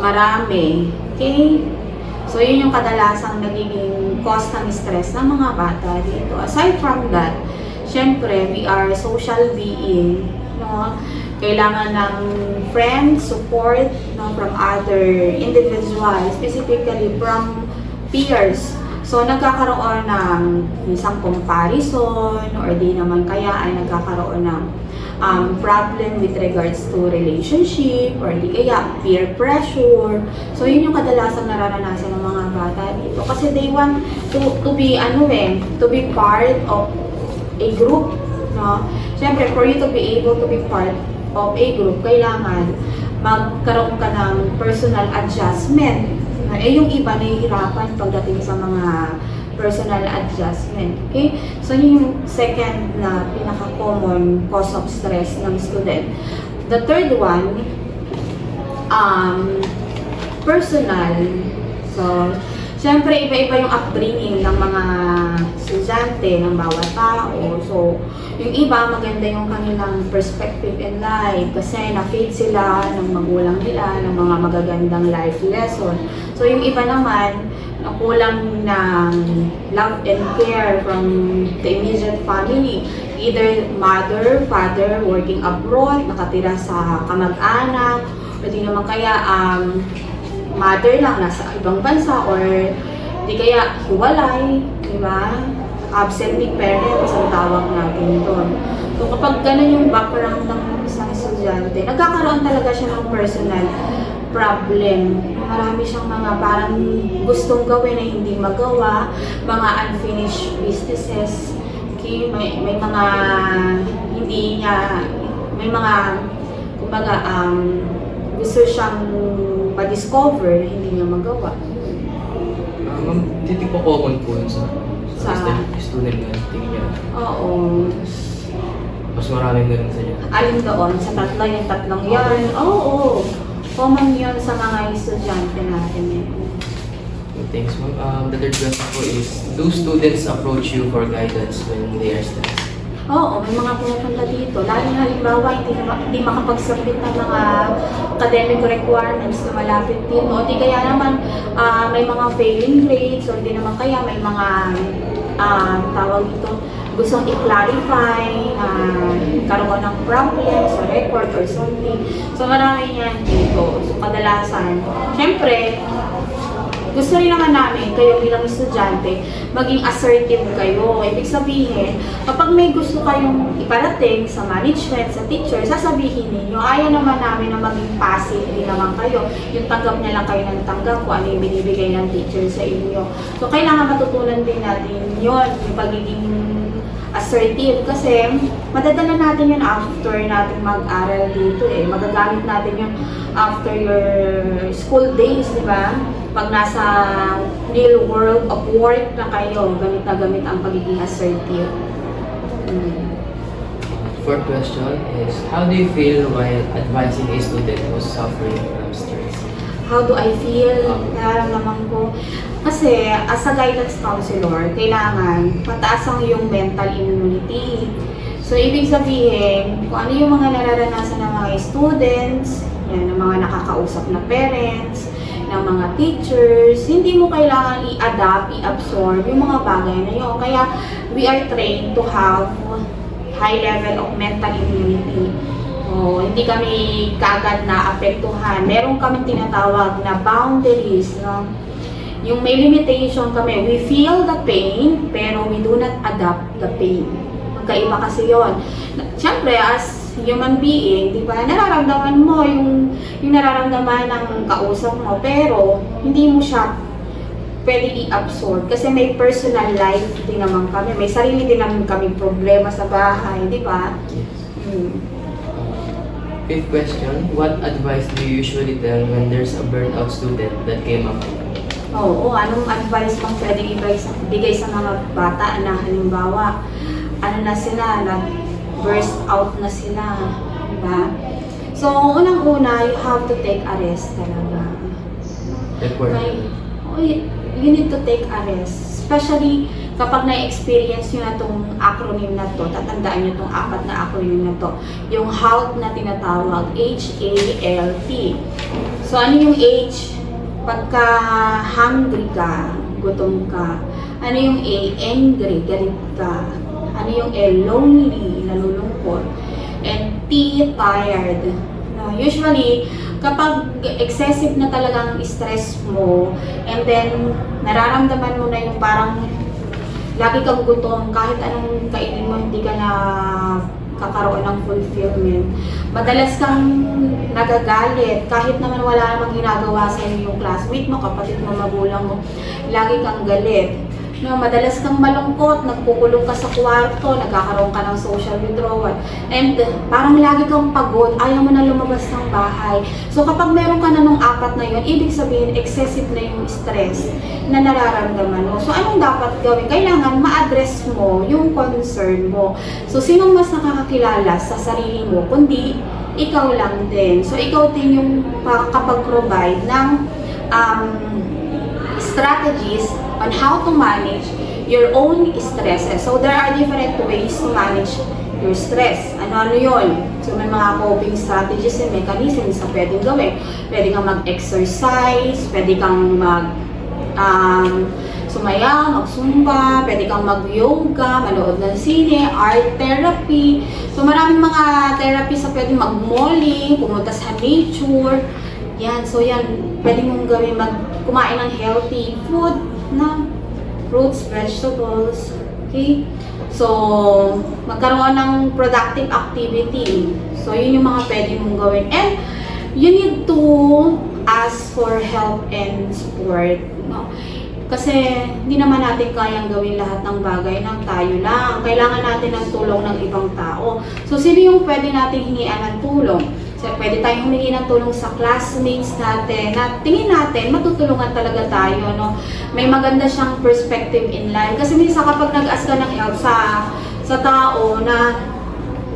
Marami. Okay? So, yun yung kadalasang nagiging cause ng stress ng mga bata dito. Aside from that, syempre, we are social being, no? Kailangan ng friends, support, no, from other individuals, specifically from peers. So, nagkakaroon ng isang comparison or di naman kaya ay nagkakaroon ng problem with regards to relationship or di kaya peer pressure. So, yun yung kadalasang nararanasan ng mga bata dito. Kasi they want to be, to be part of a group, no? Siyempre, for you to be able to be part of a group, kailangan magkaroon ka ng personal adjustment. Yung iba nahihirapan pagdating sa mga personal adjustment. Okay? So, yun yung second na pinaka-common cause of stress ng student. The third one, personal. So, siyempre, iba-iba yung upbringing ng mga estudyante, ng bawat tao. So, yung iba, maganda yung kanilang perspective in life kasi na-feed sila ng magulang nila, ng mga magagandang life lesson. So, yung iba naman, nakulang ng love and care from the immediate family. Either mother, father, working abroad, nakatira sa kamag-anak, o di naman kaya mother lang nasa ibang bansa or di kaya hiwalay, di ba? Absentee parents ang tawag natin doon. So kapag ganun yung background ng isang estudyante, nagkakaroon talaga siya ng personal problem. Marami siyang mga parang gustong gawin na hindi magawa, mga unfinished businesses. Okay, may mga hindi niya, may mga kumbaga gusto siyang ma-discover, hindi niya magawa. Ma'am, hindi po common po yun sa student na tingin niya. Oo. Mas maraming ganun sa niya. Alin doon? Sa tatlo, yung tatlong yan? Oo. Common yun sa mga estudyante natin. Thanks, ma'am. The third question po is, do students approach you for guidance when they are stressed? Oo, may mga pumupunta dito. Lalo na halimbawa, hindi makapagsabit ng mga academic requirements na malapit dito. O di kaya naman may mga failing grades o di naman kaya may mga tawag dito, gustong i-clarify, karoon ng problem sa record or something. So marami yan dito. So kadalasan, syempre, gusto rin naman namin, kayo bilang estudyante, maging assertive kayo. Ibig sabihin, kapag may gusto kayong iparating sa management, sa teacher, sasabihin ninyo, ayaw naman namin na maging passive din naman kayo. Yung tanggap na lang kayo ng tanggap kung ano yung binibigay ng teacher sa inyo. So, kailangan matutunan din natin yun, yung pagiging assertive. Kasi, madadala natin yun after natin mag-aral dito eh. Magagamit natin yun after your school days, di ba? Pag nasa real world of work na kayo, gamit na gamit ang pagiging assertive. Fourth question is, how do you feel while advising a student who's suffering from stress? How do I feel? Nararamdaman ko. Kasi, as a guidance counselor, kailangan pataas ang iyong mental immunity. So, ibig sabihin, kung ano yung mga nararanasan ng mga students, yan, ng mga nakakausap na parents, ng mga teachers, hindi mo kailangan i-adapt, i-absorb yung mga bagay na yun. Kaya, we are trained to have high level of mental immunity. Hindi kami kagad na apektuhan. Meron kami tinatawag na boundaries, no? Yung may limitation kami. We feel the pain, pero we do not adapt the pain. Magkaiba kasi yun. Siyempre, as human being, di ba, nararamdaman mo yung nararamdaman ng kausap mo, pero hindi mo siya pwede i-absorb. Kasi may personal life din naman kami. May sarili din naman kami problema sa bahay, di ba? Fifth question, what advice do you usually tell when there's a burnout student that came up? Oo, anong advice pang pwede ibigay sa mga bata na halimbawa, ano na sila, burst out na sila, di ba? So, unang-una, you have to take a rest talaga. Report. You need to take a rest. Especially kapag na-experience nyo na itong acronym na to, tatandaan nyo itong 4 na acronym na to. Yung HALT na tinatawag, H-A-L-T. So, ano yung H? Pagka hungry ka, gutom ka. Ano yung A? Angry, galit ka. Ano yung L? Lonely, nalulungkot. And T, tired. Usually, kapag excessive na talagang stress mo, and then nararamdaman mo na yung parang lagi kang gutom, kahit anong kainin mo, hindi ka na kakaroon ng fulfillment. Madalas kang nagagalit, kahit naman wala namang ginagawa sa iyo yung classmate mo, kapatid mo, magulang mo, lagi kang galit. No, madalas kang malungkot, nagkukulong ka sa kwarto, nagkakaroon ka ng social withdrawal, and parang lagi kang pagod, ayaw mo na lumabas ng bahay. So kapag meron ka na nung 4 na yun, ibig sabihin excessive na yung stress na nararamdaman mo. So anong dapat gawin? Kailangan ma-address mo yung concern mo. So sinong mas nakakakilala sa sarili mo, kundi ikaw lang din. So ikaw din yung makakapag-provide ng strategies on how to manage your own stresses. So there are different ways to manage your stress. Ano yun? So may mga coping strategies and mechanisms na pwedeng gawin. Pwede kang mag-exercise, pwede kang sumayaw, mag-zumba, pwede kang mag-yoga, manood ng sine, art therapy. So maraming mga therapies na pwede mag-malling, pumunta sa nature. Yan, so yan, pwede mong gawin, kumain ng healthy food na fruits, vegetables, okay? So, magkaroon ng productive activity. So, yun yung mga pwede mong gawin. And, you need to ask for help and support, no? Kasi, hindi naman natin kayang gawin lahat ng bagay ng tayo lang. Kailangan natin ng tulong ng ibang tao. So, sino yung pwede natin hingian ng tulong? So, pwede tayong humingi ng tulong sa classmates natin na tingin natin, matutulungan talaga tayo, no? May maganda siyang perspective in life. Kasi minsan kapag nag-ask ka ng help sa tao na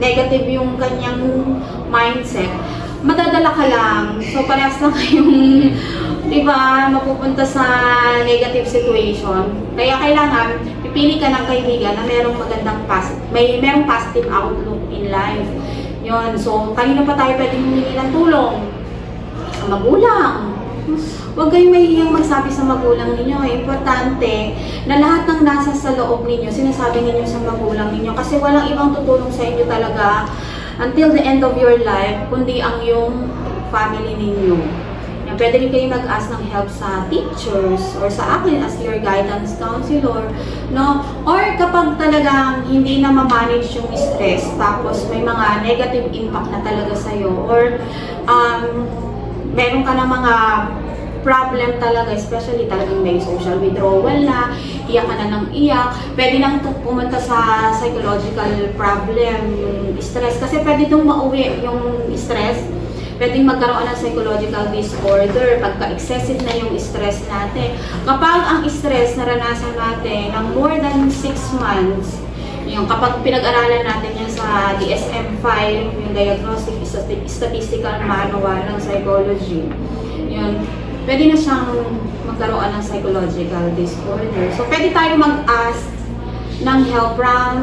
negative yung kanyang mindset, madadala ka lang. So, parehas lang kayong, di ba, mapupunta sa negative situation. Kaya kailangan, pipili ka ng kaibigan na merong magandang merong positive outlook in life. Yun. So, kanina pa tayo pwedeng humingi ng tulong? Sa magulang. Huwag kayong mahihiyang magsabi sa magulang ninyo. Importante na lahat ng nasa sa loob ninyo, sinasabi ninyo sa magulang ninyo. Kasi walang ibang tutulong sa inyo talaga until the end of your life, kundi ang yung family ninyo. Yan, pwede rin kayo nag-ask ng help sa teachers or sa akin as your guidance counselor, no? Or kapag talagang hindi na ma-manage yung stress, tapos may mga negative impact na talaga sa'yo, or meron ka ng mga problem talaga, especially talagang may social withdrawal na, iyak ka na ng iyak, pwede nang pumunta sa psychological problem, yung stress, kasi pwede nung mauwi yung stress, pwedeng magkaroon ng psychological disorder pagka-excessive na yung stress natin. Kapag ang stress naranasan natin ng more than 6 months, yung kapag pinag-aralan natin yan sa DSM-5, yung Diagnostic Statistical Manual ng Psychology, yun, pwede na siyang magkaroon ng psychological disorder. So, pwede tayo mag-ask ng help from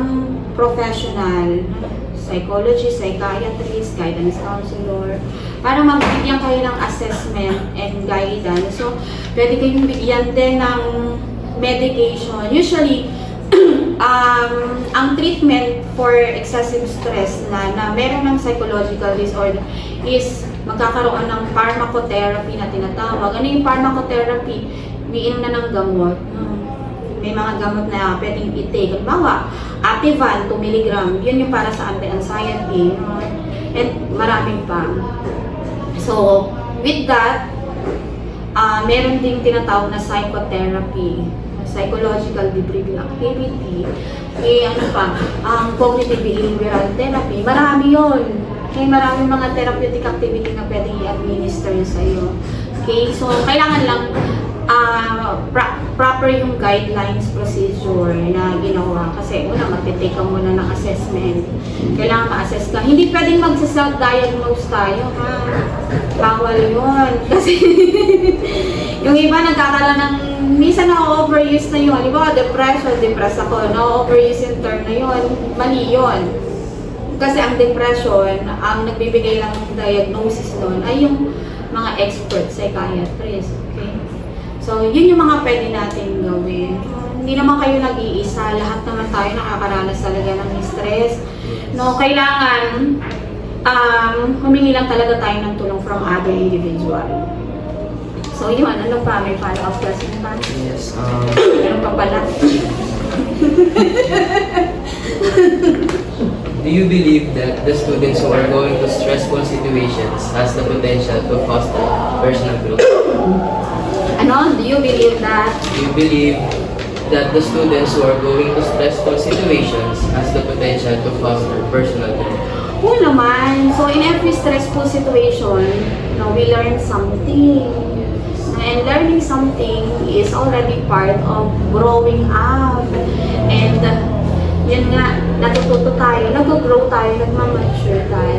professional, psychologist, psychiatrist, guidance counselor, para magbigyan kayo ng assessment and guidance. So, pwede kayong bigyan din ng medication. Usually, ang treatment for excessive stress na meron ng psychological disorder is magkakaroon ng pharmacotherapy na tinatawag. Ano yung pharmacotherapy? Umiinom na ng gamot. May mga gamot na pwedeng i-take. Halimbawa, Ativan, 2 mg. Yun yung para sa anti-anxiety. And maraming pa. So, with that, Meron ding tinatawag na psychotherapy, psychological debriefing activity, cognitive behavioral therapy. Marami yon. Okay, maraming mga therapeutic activity na pwedeng i-administer sa'yo. Okay, so kailangan lang proper yung guidelines procedure na ginawa. Kasi una, magtitake ka muna ng assessment. Kailangan ma-assess ka. Hindi pwedeng mag-self-diagnose tayo, ha? Bawal yun. Kasi yung iba nagkakaroon ng, minsan na-overuse na yun. Halimbawa, depressed ako. Na-overuse yung term na yun. Mali yun. Kasi ang depression, ang nagbibigay lang ng diagnosis nun ay yung mga expert psychiatrist. Okay? So, yun yung mga pwede natin gawin. Hindi naman kayo nag-iisa. Lahat naman tayo nakakaranas talaga ng stress. No, kailangan humingi lang talaga tayo ng tulong from other individual. So, yun. Ano pa? May follow-up question pa? Yes. Meron pa pala. Do you believe that the students who are going to stressful situations has the potential to foster personal growth? Ano? Do you believe that? Do you believe that the students who are going to stressful situations has the potential to foster personal growth? Oo naman. So, in every stressful situation, we learn something. And learning something is already part of growing up. And yun nga, natututo tayo, nag-grow tayo, nagmamature tayo.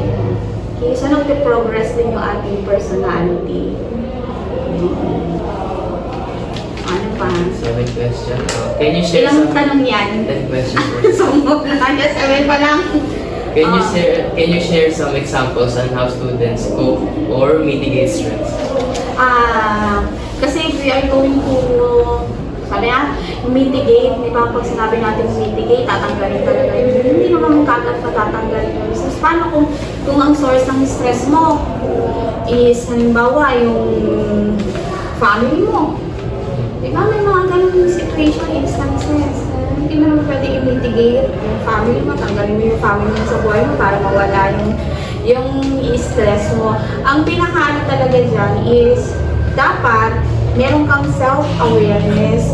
Okay, so nagpe-progress din yung ating personality. Ano pa? 7 question. Can you share Ilang some tanong yan? 10 questions? So, yes, sabi pa lang. Can you share some examples on how students cope or mitigate stress? Kasi if we are going to, sabi mitigate, di ba pag sinabi natin mitigate, tatanggalin talaga yun. Hindi naman kagad patatanggalin yung stress. Paano kung ang source ng stress mo is, halimbawa, yung family mo? Di ba may mga ganun situation, instances. Hindi mo naman pwede i-mitigate yung family mo, tanggalin mo yung family mo sa buhay mo para mawala yung stress mo. Ang pinakaano talaga dyan is, dapat meron kang self-awareness,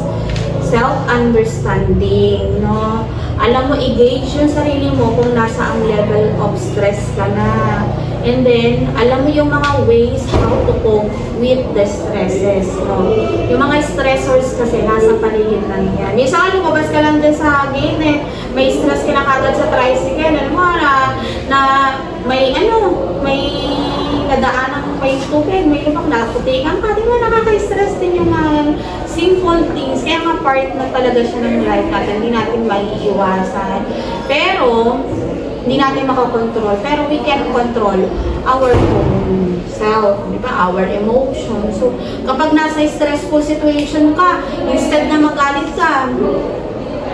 self-understanding, no? Alam mo, i-gauge yung sarili mo kung nasa ang level of stress ka na. And then, alam mo yung mga ways how to cope with the stresses, no? Yung mga stressors kasi nasa paligid lang yan. Minsan, lumabas ka lang din sa gate, may stress ka na kagad sa tricycle, alam mo, na may nadaanan may stupid, may lumang nakaputikan ka, di ba nakaka-stress din yung simple things. Kaya nga part na talaga siya ng life natin, hindi natin maiiwasan. Pero, hindi natin makakontrol. Pero we can control our own self, di ba? Our emotions. So, kapag nasa stressful situation ka, instead na magalit ka,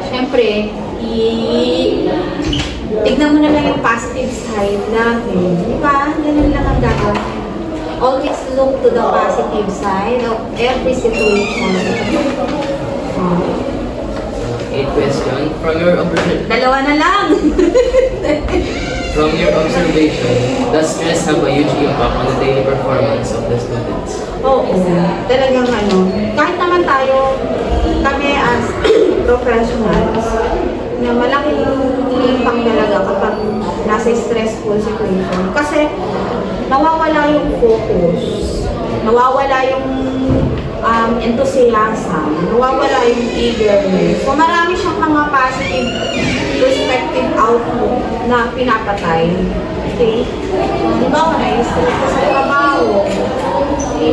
syempre, tignan mo na lang yung positive side natin. Di ba? Ganun lang ang gagawin. Always look to the positive side of every situation. 8 question. Dalawa na lang! From your observation, does stress have a huge impact on the daily performance of the students? Oo. Talagang kahit naman tayo, kami as professionals, na malaking impact talaga kapag nasa stressful situation. Kasi nawawala yung focus, nawawala yung enthusiasm, nawawala yung eagerness. So marami siyang mga positive perspective outlook na pinapatay. Okay? Halimbawa, na-stress ka sa trabaho,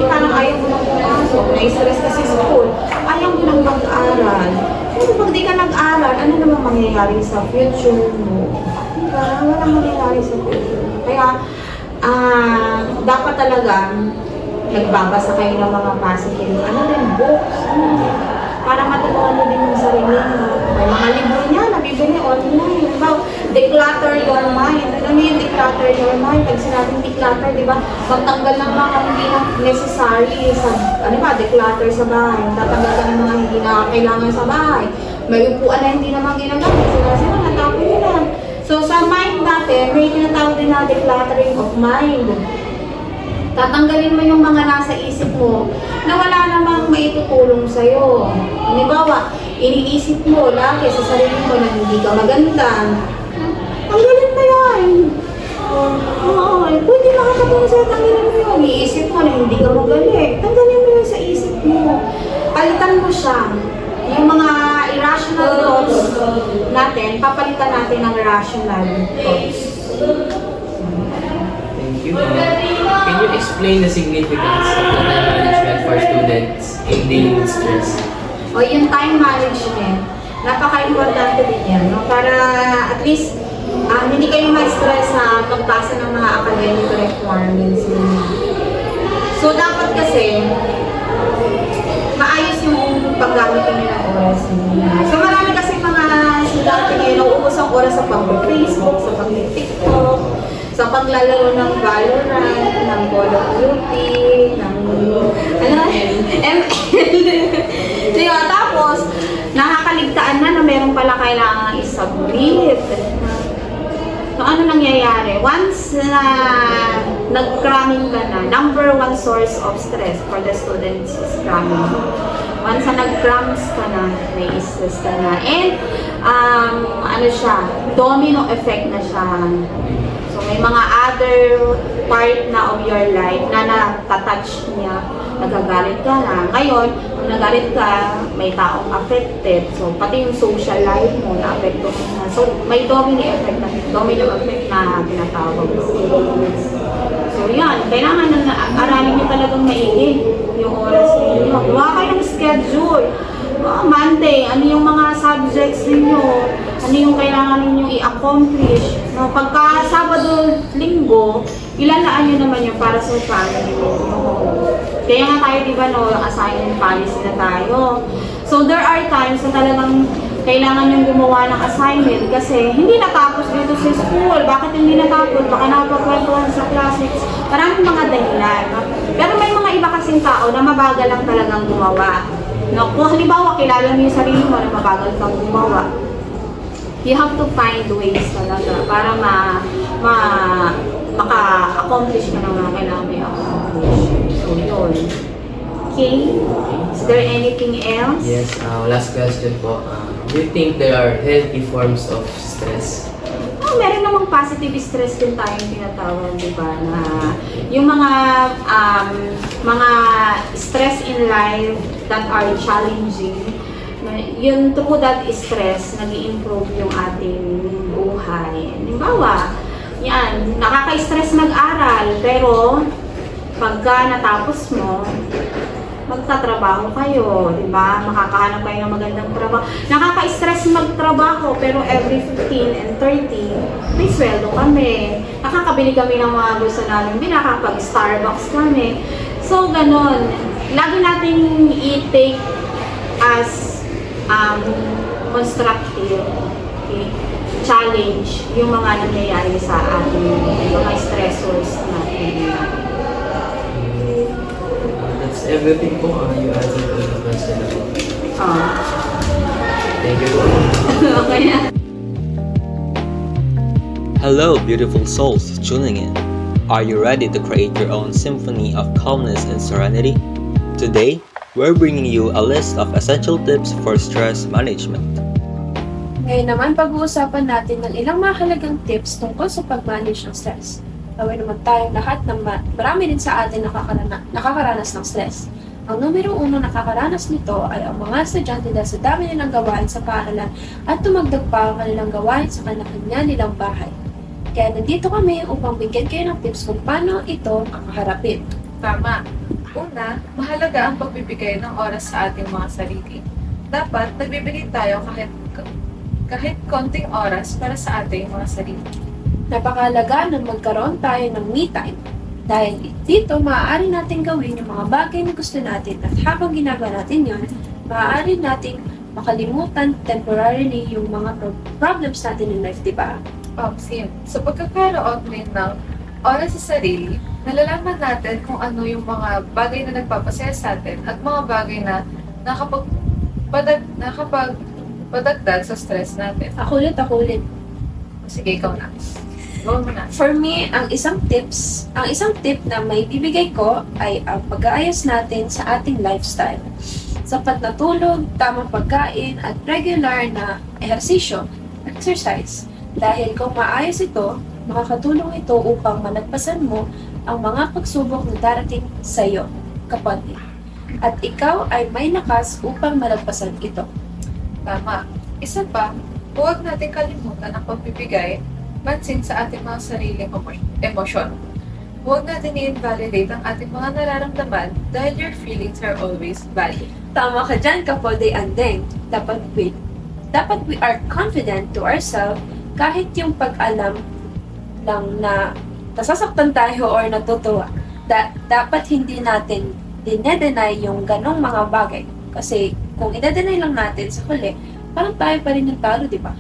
parang ayaw mo nang pumasok, na-stress ka sa school, ayaw mo nang mag-aral. Pero pag di ka nag-aral, ano naman mangyayari sa future mo? Diba? Walang mangyayari sa future mo. Kaya, dapat talaga nagbabasa kayo ng mga positive, books, para matutunan mo din yung sarili mo. May mga libro niya, nabibili online. Diba? Declutter your mind. Ano yung declutter your mind? Pag sinabing declutter, di ba? Magtanggal ng mga hindi na necessary sa, declutter sa bahay. Tatanggal ka ng mga hindi na kailangan sa bahay. May upuan na hindi naman ginagamit. Sila, natapin nila. So, sa mind natin, may tinatawag din na decluttering of mind. Tatanggalin mo yung mga nasa isip mo na wala namang maitutulong sa'yo. Halimbawa, iniisip mo lagi sa sarili mo na hindi ka maganda. Tanggalin mo yan. Oo, pwede makakatulong sa'yo, tanggalin mo yun. Iniisip mo na hindi ka magaling. Tanggalin mo yun sa isip mo. Palitan mo siya. Yung mga irrational thoughts natin, papalitan natin ng rational thoughts. Thank you. Can you explain the significance of the time management for students in dealing with stress? O yung time management, napaka-importante din yan, no? Para at least hindi kayo ma-stress sa pagpasa ng mga academic requirements ninyo. So dapat kasi, maayos yung paggamit nyo ng oras ninyo. So marami kasi mga estudyante ngayon, nauubos ang oras sa pag-Facebook, sa pag-TikTok, sa paglalaro ng Valorant, ng Call of Duty, ng ML. Diba? Tapos, nakakaligtaan na meron pala kailangan i-submit. So, ano nangyayari? Once na nag-cramming ka na, number one source of stress for the students is cramming. Once na nag-crams ka na, may stress ka na. And, ano siya, domino effect na siya. So, may mga other part na of your life na natatouch niya, nagagalit ka na. Ngayon, kung nagalit ka, may taong affected. So, pati yung social life mo, na-affecto mo na. So, may domino effect na tinatawag. So, yan. Kailangan na aralin nyo talagang maigi yung oras ninyo. Gawa kayong schedule. Monday, ano yung mga subjects ninyo? Ano yung kailangan ninyo i-accomplish? No, pagka Sabado, Linggo, ilalaan nyo naman yung para sa family mo. Kaya nga tayo, di ba, no, assignment policy na tayo. So, there are times na talagang kailangan yung gumawa ng assignment kasi hindi natapos dito sa school. Bakit hindi natapos? Baka nakapagkwentuhan sa classmates. Maraming mga dahilan. No? Pero may mga iba kasing tao na mabagal lang talagang gumawa. No? Kung halimbawa, kilala mo yung sarili mo na mabagal kang gumawa, you have to find ways talaga para maka-accomplish ka ng mga kailangan mo i-accomplish. So, yun. Okay? Is there anything else? Yes, last question po. Do you think there are healthy forms of stress? Meron namang positive stress din tayong tinatawag, di ba? Na yung mga stress in life that are challenging, yun through that stress, nag-i-improve yung ating buhay. Halimbawa, yan, nakaka-stress mag-aral, pero pagka natapos mo, magtatrabaho kayo, di ba? Makakahanap kayo ng magandang trabaho. Nakaka-stress magtrabaho, pero every 15 and 30, may sweldo kami. Nakakabili kami ng mga gusto namin. Nakakapag-Starbucks kami. So, ganon. Lagi nating i-take as constructive, okay, challenge yung mga nangyayari sa ating mga stressors natin. That's everything po. You answered all the question na po. Thank you po. Okay na. Hello, beautiful souls tuning in. Are you ready to create your own symphony of calmness and serenity? Today, we're bringing you a list of essential tips for stress management. Ngayon naman, pag-uusapan natin ng ilang mahalagang tips tungkol sa pag-manage ng stress. Gawin naman tayong lahat ng marami din sa atin nakakaranas ng stress. Ang numero 1 nakakaranas nito ay ang mga estudyante dahil sa dami nilang gawain sa paaralan at tumagdag pa ang kanilang gawain sa kanya nilang bahay. Kaya nandito kami upang bigyan kayo ng tips kung paano ito kakaharapin. Tama. Una, mahalaga ang pagbibigay ng oras sa ating mga sarili. Dapat nagbibigay tayo kahit konting oras para sa ating mga sarili. Napakahalaga na magkaroon tayo ng me time. Dahil dito, maaari natin gawin yung mga bagay na gusto natin at habang ginagawa natin yon, maaari nating makalimutan temporarily yung mga problems natin in life, di ba? Same. Sa pagkakaroon rin ng oras sa sarili, nalalaman natin kung ano yung mga bagay na nagpapasaya sa atin at mga bagay na nakapagpadagdag sa stress natin. Ako ulit. Sige, ikaw na. Go mo na. For me, ang isang tip na may bibigay ko ay ang pag-aayos natin sa ating lifestyle. Sapat na tulog, tamang pagkain, at regular na exercise. Dahil kung maayos ito, makakatulong ito upang malagpasan mo ang mga pagsubok na darating sa iyo, kapatid. At ikaw ay may lakas upang malagpasan ito. Tama. Isa pa, huwag natin kalimutan ang pagbibigay pansin sa ating mga sariling emosyon. Huwag natin i-invalidate ang ating mga nararamdaman dahil your feelings are always valid. Tama ka dyan, kapatid Andeng. Dapat we are confident to ourselves kahit yung pag-alam lang na nasasaktan tayo or natutuwa. Dapat hindi natin dinedenay yung ganong mga bagay. Kasi kung i-deny lang natin sa huli, parang tayo pa rin yung talo, di ba?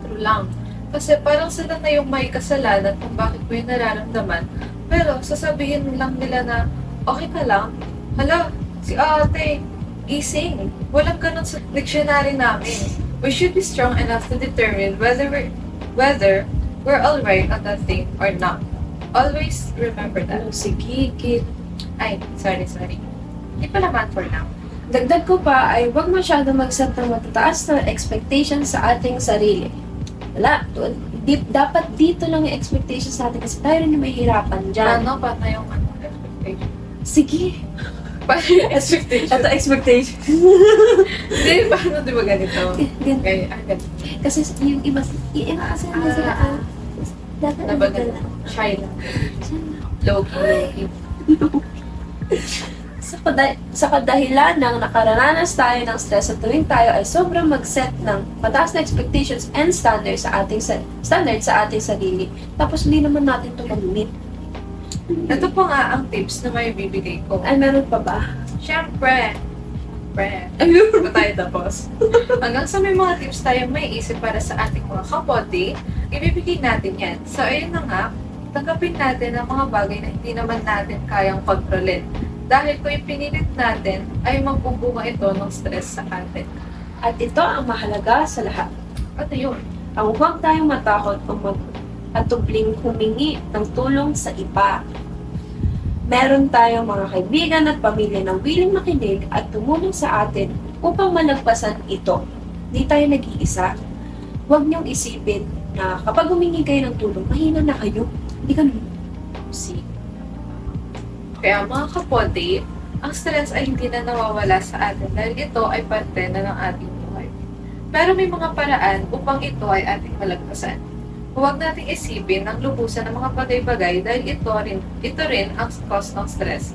True lang. Kasi parang sila na yung may kasalanan kung bakit mo yung nararamdaman. Pero sasabihin lang nila na, okay ka lang? Hala, si ate, gising. Walang ganun sa dictionary namin. We should be strong enough to determine whether we're alright on that thing or not. Always remember that. Ano, sige, kid. Ay, sorry. Di pa naman for now. Dagdag ko pa ay huwag masyado mag-set ng matataas na expectations sa ating sarili. Wala. Dapat dito lang yung expectations natin kasi tayo rin yung mahihirapan dyan. Paano yung expectation? Sige. Paano yung expectation? Ito expectation. Hindi, paano di ba ganito? Ganun. Ganito. Kasi yung iba kasi na sila dapat Nabagal. Shy lang. Low-key. Sa kadahilan ng nakararanas tayo ng stress sa tuwing tayo ay sobrang mag-set ng mataas na expectations and standards sa ating sarili. Tapos hindi naman natin ito mag-meet. Ito pa nga ang tips na may bibigay ko. Ay, meron pa ba? Siyempre. Ayun pa tayo tapos. Hanggang sa may mga tips tayo may isip para sa ating mga kapodi, ibibigay natin yan. So, ayun na nga, tanggapin natin ang mga bagay na hindi naman natin kayang kontrolin. Dahil kung ipinilit natin, ay magbubunga ito ng stress sa atin. At ito ang mahalaga sa lahat. At yun, Ang huwag tayong matakot o atubling humingi ng tulong sa iba. Meron tayong mga kaibigan at pamilya na willing makinig at tumulong sa atin upang malagpasan ito. Di tayo nag-iisa. Huwag niyong isipin na kapag humingi kayo ng tulong, mahina na kayo. Hindi ganun. see. Kaya mga kapodi, ang stress ay hindi na nawawala sa atin dahil ito ay parte na ng ating buhay. Pero may mga paraan upang ito ay ating malagpasan. Huwag nating isipin ang lubusan ng mga bagay-bagay dahil ito rin ang cause ng stress.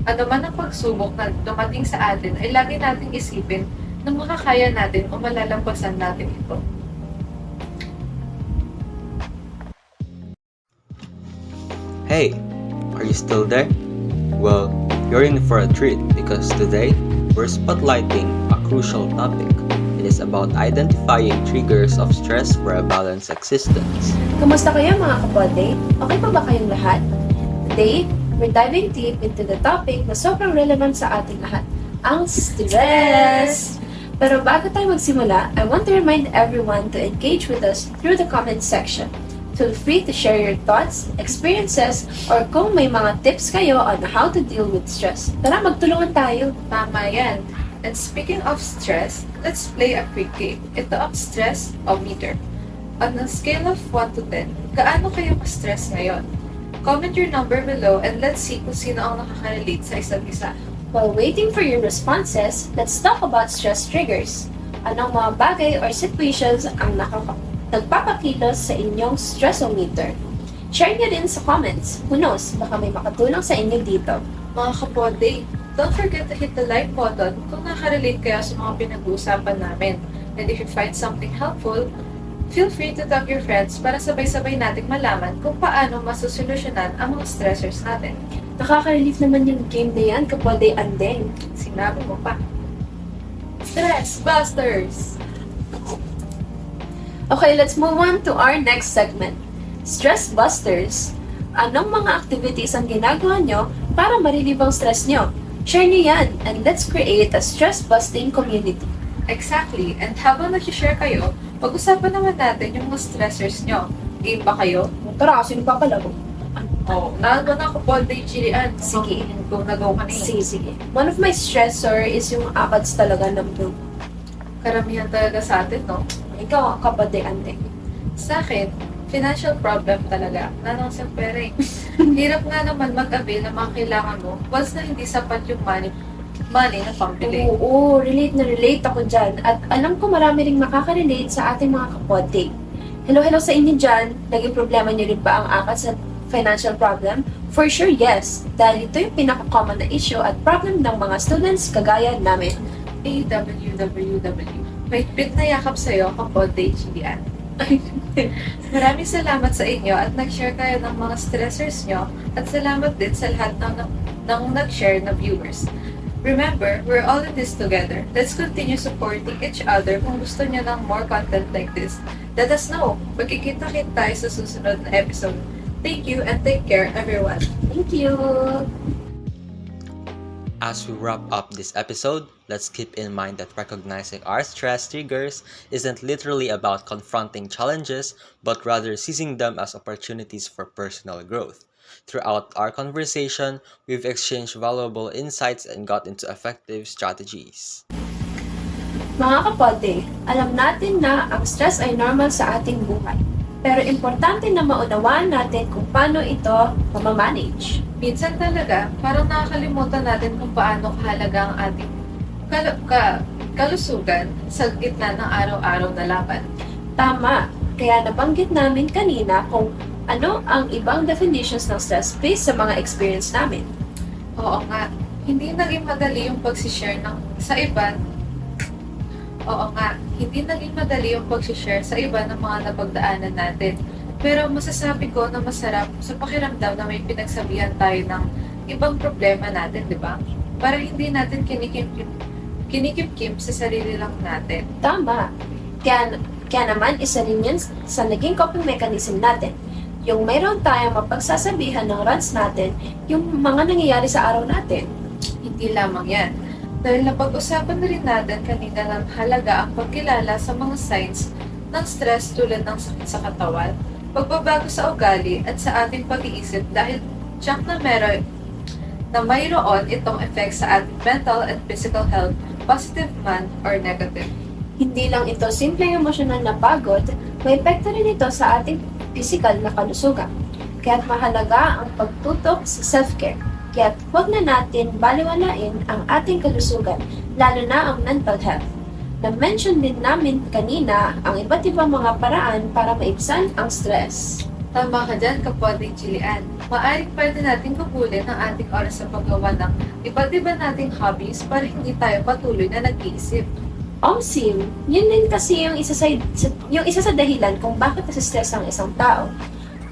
Ano man ang pagsubok na dumating sa atin ay lagi nating isipin na makakaya natin o malalampasan natin ito. Hey, are you still there? Well, you're in for a treat because today we're spotlighting a crucial topic. It is about identifying triggers of stress for a balanced existence. Kumusta kayo mga kapatid? Okay pa ba kayong lahat? Today, we're diving deep into the topic na sobrang relevant sa ating lahat, ang stress! Pero bago tayo magsimula, I want to remind everyone to engage with us through the comment section. Feel free to share your thoughts, experiences, or kung may mga tips kayo on how to deal with stress. Tara, magtulungan tayo! Tama yan. And speaking of stress, let's play a quick game. Ito ang stress o meter. On a scale of 1 to 10, gaano kayo ka-stress ngayon? Comment your number below and let's see kung sino ang nakaka-relate sa isa't isa. While waiting for your responses, let's talk about stress triggers. Anong mga bagay or situations ang nagpapakilos sa inyong stressometer? Share nyo din sa comments. Who knows, baka may makatulong sa inyo dito. Mga kapode, don't forget to hit the like button kung nakarelate kayo sa mga pinag-uusapan namin. And if you find something helpful, feel free to tag your friends para sabay-sabay nating malaman kung paano masusolusyonan ang mga stressors natin. Nakaka-relief naman yung game na yan kapag they andeng. Sinabi mo pa. Stress Busters! Okay, let's move on to our next segment. Stress Busters. Anong mga activities ang ginagawa nyo para ma-relieve ang stress nyo? Share nyo yan and let's create a stress-busting community. Exactly. And habang nag-share kayo, pag-usapan naman natin yung mga stressors nyo. Game ba kayo? Tara, sino papalaro? Oo. Nagawa na ako all day, Jillian. Sige. Go na go ka na eh. Sige. One of my stressor is yung ACADS talaga ng blue. Karamihan talaga sa atin, no? Ikaw, kapatid, ante. Sa akin, financial problem talaga. Nanong sa pera eh. Hirap nga naman mag-avail ng mga kailangan mo once na hindi sapat yung money na pambili. Oo, relate na relate ako dyan. At alam ko marami ring makaka-relate sa ating mga kapatid. Hello sa inyo dyan. Naging problema niyo rin ba ang ACADS sa financial problem? For sure, yes. Dahil ito yung pinaka-common na issue at problem ng mga students kagaya namin. AWWW. May pit na yakap sa'yo, kapatid, Jillian. Maraming salamat sa inyo at nag-share kayo ng mga stressors nyo at salamat din sa lahat ng nag-share na viewers. Remember, we're all in this together. Let's continue supporting each other kung gusto nyo ng more content like this. Let us know. Magkikita-kit tayo sa susunod na episode. Thank you and take care, everyone. Thank you! As we wrap up this episode, let's keep in mind that recognizing our stress triggers isn't literally about confronting challenges, but rather seizing them as opportunities for personal growth. Throughout our conversation, we've exchanged valuable insights and got into effective strategies. Mga kapatid, alam natin na ang stress ay normal sa ating buhay. Pero importante na maunawaan natin kung paano ito mamamanage. Minsan talaga, parang nakakalimutan natin kung paano kahalaga ang ating kalusugan sa gitna ng araw-araw na laban. Tama, kaya nabanggit namin kanina kung ano ang ibang definitions ng stress based sa mga experience namin. Oo nga, hindi naging madali yung pagsishare sa iba. Oo nga, hindi naging madali yung pagsishare sa iba ng mga napagdaanan natin. Pero masasabi ko na masarap sa pakiramdam na may pinagsabihan tayo ng ibang problema natin, di ba? Para hindi natin kinikimkim sa sarili lang natin. Tama. Kaya naman isa rin yun sa naging coping mechanism natin. Yung mayroon tayong mapagsasabihan ng rants natin, yung mga nangyayari sa araw natin. Hindi lamang yan. Dahil napag-usapan na rin natin kanina ng halaga ang pagkilala sa mga signs ng stress tulad ng sakit sa katawan, pagbabago sa ugali at sa ating pag-iisip dahil tiyak na mayroon itong effect sa ating mental and physical health, positive man or negative. Hindi lang ito simpleng emosyonal na pagod, may epekto rin ito sa ating physical na kalusugan. Kaya't mahalaga ang pagtutok sa self-care. Kaya't huwag na natin baliwalain ang ating kalusugan, lalo na ang mental health. Na-mention din namin kanina ang iba't ibang mga paraan para maibsan ang stress. Tama ka dyan, kapatid Jillian. Maaring pwede natin gugulin ang ating oras sa paggawa ng iba't iba nating hobbies para hindi tayo patuloy na nag-iisip. Sim, yun din kasi yung isa sa dahilan kung bakit nasa-stress ang isang tao.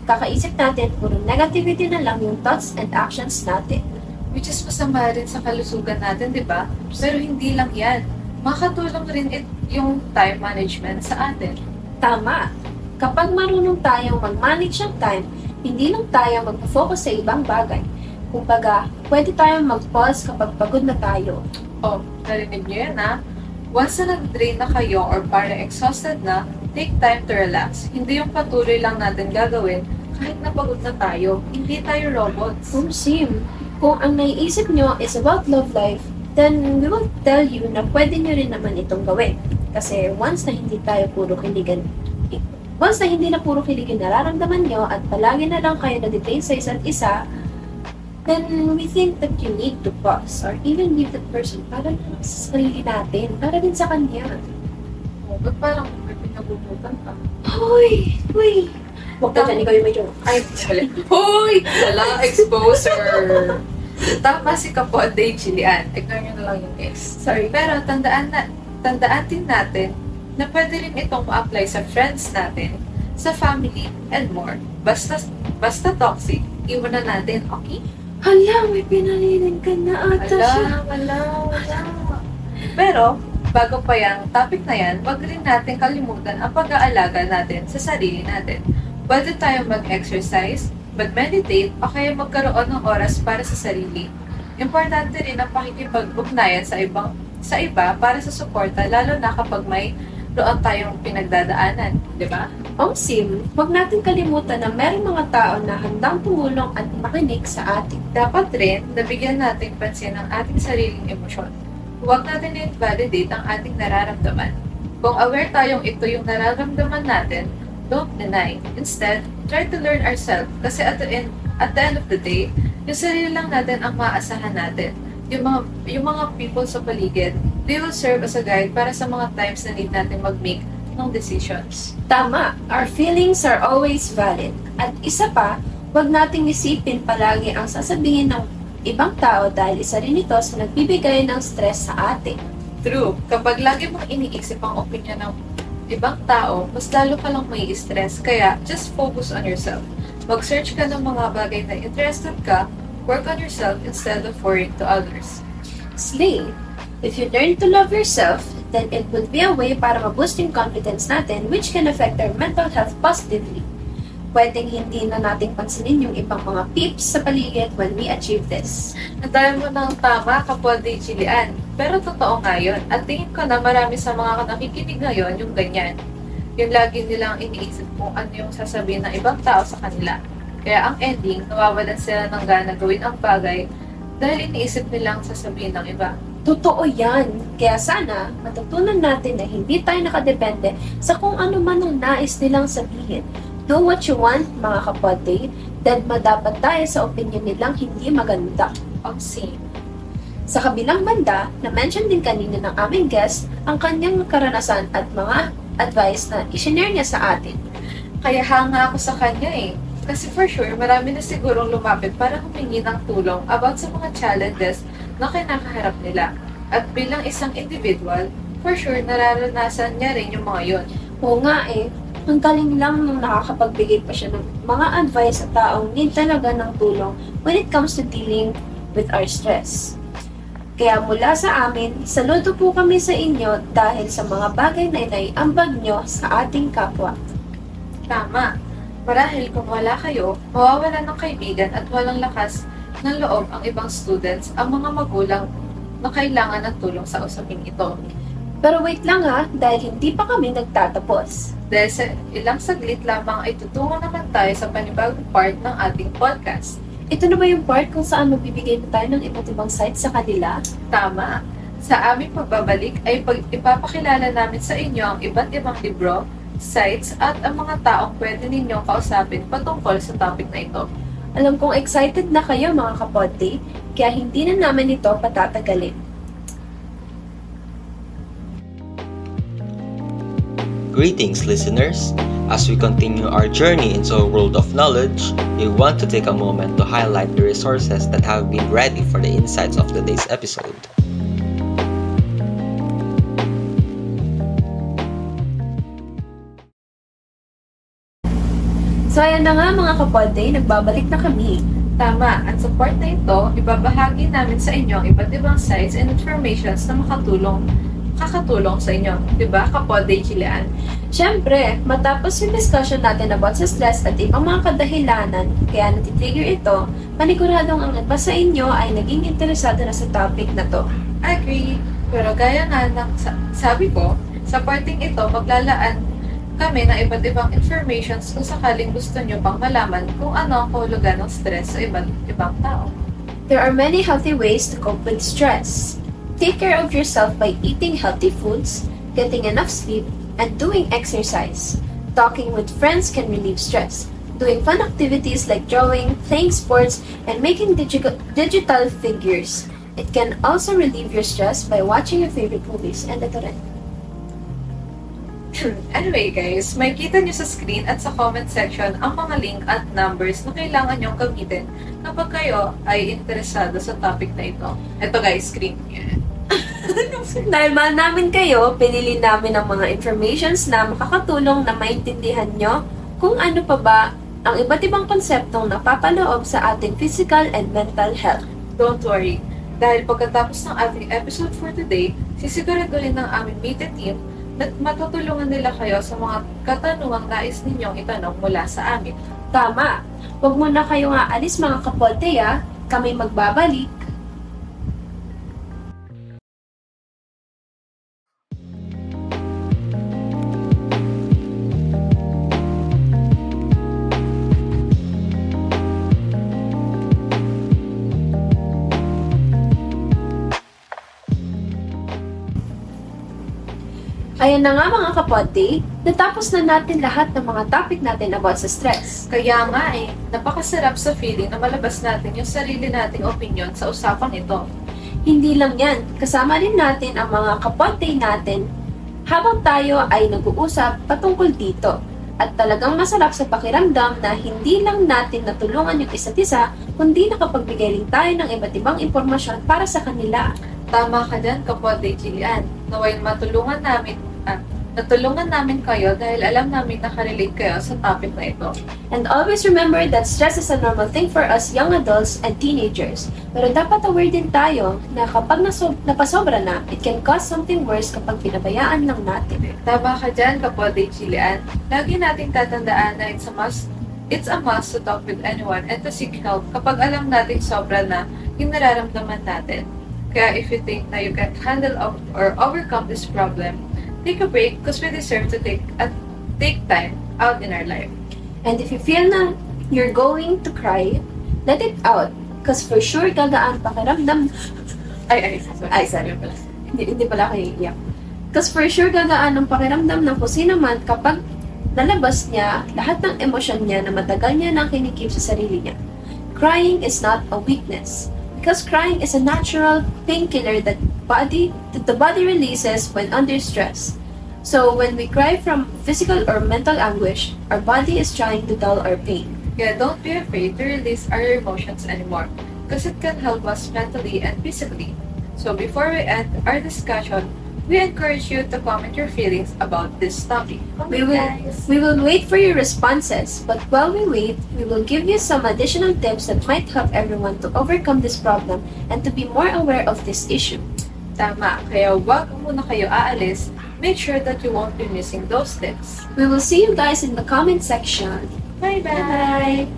Kakaisip natin, puro negativity na lang yung thoughts and actions natin. Which is masama rin sa kalusugan natin, di ba? Pero hindi lang yan. Makatulong rin yung time management sa atin. Tama. Kapag marunong tayong mag-manage ng time, hindi lang tayo mag-focus sa ibang bagay. Kumbaga, pwede tayong mag-pause kapag pagod na tayo. Oh, narinig niyo yan ha? Once na nag-drain na kayo or parang exhausted na, take time to relax. Hindi yung patuloy lang natin gagawin kahit napagod na tayo. Hindi tayo robots. Sim, kung ang naiisip nyo is about love life, then we will tell you na pwede nyo rin naman itong gawin. Kasi once na hindi na puro kiligin nararamdaman nyo at palagi na lang kayo na-detain sa isa't isa, then we think that you need to pause or even leave that person para lang sa sarili natin, para din sa kanya. Oh, ba't parang may pinagugutan ka? Hoy! Huwag ka dyan, ikaw yung medyo. Ay, sorry. Hoy! Wala, exposure! Tama si kapatid Jillian. Ignore nyo na lang yung ex. Sorry. Pero tandaan din natin na pwede rin itong ma-apply sa friends natin, sa family, and more. Basta toxic, iwanan natin, okay? Hala, may pinalirin ka na ata siya. Wala. Pero, bago pa yung topic na yan, wag rin natin kalimutan ang pag-aalaga natin sa sarili natin. Pwede tayong mag-exercise, mag-meditate, o kaya magkaroon ng oras para sa sarili. Importante rin ang pakikipag-ugnayan sa iba para sa suporta, lalo na kapag may roon tayong pinagdadaanan, di ba? Sim, huwag natin kalimutan na merong mga tao na handang tumulong at makinig sa atin. Dapat rin, nabigyan natin pansin ang ating sariling emosyon. Huwag natin i-invalidate ang ating nararamdaman. Kung aware tayong ito yung nararamdaman natin, don't deny. Instead, try to learn ourselves kasi at the end of the day, yung sarili lang natin ang maaasahan natin. Yung mga people sa paligid, they will serve as a guide para sa mga times na need natin mag-make ng decisions. Tama, our feelings are always valid. At isa pa, huwag nating isipin palagi ang sasabihin ng ibang tao dahil isa rin ito sa nagbibigay ng stress sa atin. True, kapag lagi mong iniisip ang opinion ng ibang tao, mas lalo ka lang may stress. Kaya, just focus on yourself. Mag-search ka ng mga bagay na interested ka, work on yourself instead of worrying to others. Slay! If you learn to love yourself, then it will be a way para ma-boost yung confidence natin which can affect our mental health positively. Pwedeng hindi na nating pansinin yung ibang mga peeps sa paligid when we achieve this. Nandaya mo ng tama, kapwede Jillian. Pero totoo nga yun. At tingin ko na marami sa mga nakikinig ngayon yung ganyan. Yung lagi nilang iniisip kung ano yung sasabihin ng ibang tao sa kanila. Kaya ang ending, nawawalan sila ng gana gawin ang bagay dahil iniisip nilang sasabihin ng iba. Totoo yan! Kaya sana, matutunan natin na hindi tayo nakadepende sa kung ano man ang nais nilang sabihin. Do what you want, mga kapatid, dahil madapat tayo sa opinion nilang hindi maganda. Sim. Sa kabilang banda, na-mention din kanina ng aming guest ang kanyang karanasan at mga advice na isinare niya sa atin. Kaya hanga ako sa kanya eh. Kasi for sure, marami na sigurong lumapit para humingi ng tulong about sa mga challenges na kinakaharap nila. At bilang isang individual, for sure, nararanasan niya rin yung mga yun. Oo nga eh, ang galing lang nung nakakapagbigay pa siya ng mga advice sa taong need talaga ng tulong when it comes to dealing with our stress. Kaya mula sa amin, saludo po kami sa inyo dahil sa mga bagay na inaiambag nyo sa ating kapwa. Tama. Marahil kung wala kayo, mawawalan ng kaibigan at walang lakas ng loob ang ibang students, ang mga magulang na kailangan ng tulong sa usaping ito. Pero wait lang ha, dahil hindi pa kami nagtatapos. Dahil sa ilang saglit lamang ay tutungo naman tayo sa panibagong part ng ating podcast. Ito na ba yung part kung saan magbibigay na tayo ng iba't ibang sites sa kanila? Tama. Sa aming pagbabalik ay ipapakilala namin sa inyo ang iba't ibang libro, sites, at ang mga taong pwede ninyong kausapin patungkol sa topic na ito. Alam kong excited na kayo mga kapodde, kaya hindi na namin ito patatagalin. Greetings, listeners! As we continue our journey into a world of knowledge, we want to take a moment to highlight the resources that have been ready for the insights of today's episode. So ayan na nga mga kapodde, nagbabalik na kami. Tama, at sa part na ito, ibabahagi namin sa inyo ang iba't ibang sites and informations na kakatulong sa inyo. Diba, Kapodde Jillian? Siyempre, matapos yung discussion natin about sa stress at ibang mga kadahilanan, kaya natitrigger ito, paniguradong ang iba sa inyo ay naging interesado na sa topic na to. Agree. Pero gaya nga ng sabi ko, sa parting ito, maglalaan kami ng iba't ibang informations kung sakaling gusto nyo pang malaman kung ano ang kahulugan ng stress sa iba't ibang tao. There are many healthy ways to cope with stress. Take care of yourself by eating healthy foods, getting enough sleep, and doing exercise. Talking with friends can relieve stress. Doing fun activities like drawing, playing sports, and making digital figures. It can also relieve your stress by watching your favorite movies. And ito rin. Anyway guys, may kita nyo sa screen at sa comment section ang mga link at numbers na kailangan nyong gamitin kapag kayo ay interesado sa topic na ito. Ito guys, screen nyo. Dahil mahal namin kayo, pinili namin ang mga informations na makakatulong na maintindihan nyo kung ano pa ba ang iba't ibang konseptong napapaloob sa ating physical and mental health. Don't worry, dahil pagkatapos ng ating episode for today, sisiguraduhin ng aming media team na matutulungan nila kayo sa mga katanungang nais ninyong itanong mula sa amin. Tama! Huwag muna kayong aalis mga kapolte ha. Kami magbabalik. Ayan na nga mga kapodde, natapos na natin lahat ng mga topic natin about sa stress. Kaya nga napakasarap sa feeling na malabas natin yung sarili nating opinion sa usapang ito. Hindi lang yan, kasama rin natin ang mga kapodde natin habang tayo ay nag-uusap patungkol dito. At talagang masarap sa pakiramdam na hindi lang natin natulungan yung isa't isa, kundi nakapagbigay rin tayo ng iba't ibang impormasyon para sa kanila. Tama ka dyan, kapatid Jillian. Naway natulungan namin kayo dahil alam namin nakarelate kayo sa topic na ito. And always remember that stress is a normal thing for us young adults and teenagers. Pero dapat aware din tayo na kapag napasobra na, it can cause something worse kapag pinabayaan lang natin. Tama ka dyan, kapatid Jillian. Lagi nating tatandaan na it's a must to talk with anyone and to seek help kapag alam nating sobra na yung nararamdaman natin. Kaya if you think na you can handle or overcome this problem, take a break because we deserve to take time out in our life. And if you feel na you're going to cry, let it out. Because for sure, gagaan pakiramdam. Sorry. Hindi pala kayo iiyak. Because for sure, gagaan ang pakiramdam ng kung sino man kapag nalabas niya lahat ng emosyon niya na matagal niya nang kinikip sa sarili niya. Crying is not a weakness. Because crying is a natural painkiller that the body releases when under stress. So when we cry from physical or mental anguish, our body is trying to dull our pain. Yeah, don't be afraid to release our emotions anymore because it can help us mentally and physically. So before we end our discussion, we encourage you to comment your feelings about this topic. We will wait for your responses, but while we wait, we will give you some additional tips that might help everyone to overcome this problem and to be more aware of this issue. Tama, kaya wag muna kayo aalis. Make sure that you won't be missing those tips. We will see you guys in the comment section. Bye-bye!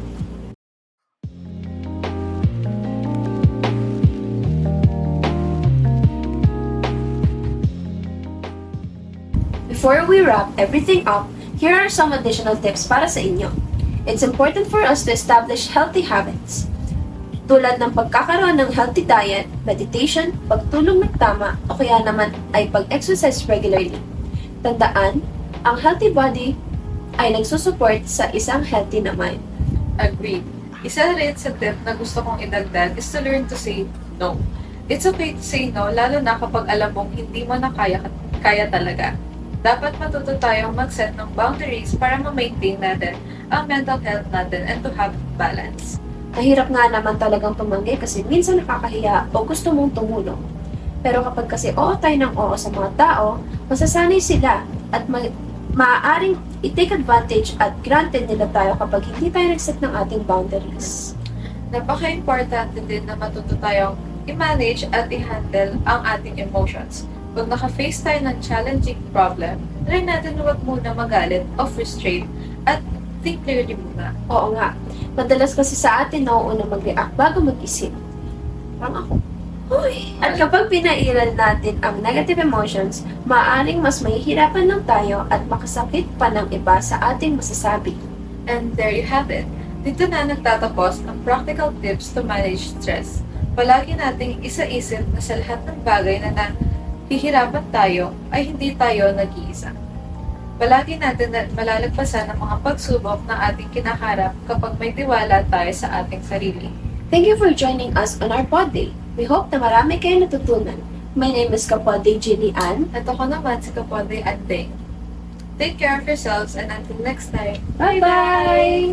Before we wrap everything up, here are some additional tips para sa inyo. It's important for us to establish healthy habits, tulad ng pagkakaroon ng healthy diet, meditation, pagtulog ng tama, o kaya naman ay pag-exercise regularly. Tandaan, ang healthy body ay nagsusupport sa isang healthy na mind. Agreed. Isa rin sa tip na gusto kong idagdag is to learn to say no. It's okay to say no, lalo na kapag alam mong hindi mo na kaya talaga. Dapat matuto tayong mag-set ng boundaries para ma-maintain natin ang mental health natin and to have balance. Mahirap nga naman talagang tumanggi kasi minsan nakakahiya o gusto mong tumulong. Pero kapag kasi oo tayo ng oo sa mga tao, masasanay sila at maaaring i-take advantage at granted nila tayo kapag hindi tayo nag-set ng ating boundaries. Napaka-importante din na matuto tayong i-manage at i-handle ang ating emotions. Pag naka-face tayo ng challenging problem, try natin huwag muna magalit o frustrate at think clearly muna. Oo nga, madalas kasi sa atin nauuna mag-react bago mag-isip. Parang ako. Hoy! At kapag pinairal natin ang negative emotions, maaaring mas mahihirapan lang tayo at makasakit pa ng iba sa ating masasabi. And there you have it. Dito na nagtatapos ang practical tips to manage stress. Palagi nating isa-isip na sa lahat ng bagay na hihirapan tayo ay hindi tayo nag-iisa. Palagi natin na malalagpasan ang mga pagsubok na ating kinaharap kapag may tiwala tayo sa ating sarili. Thank you for joining us on our pod day. We hope na marami kayo natutunan. My name is Kapodde Jillian. At ako naman si Kapodde Anteng. Take care of yourselves and until next time. Bye-bye!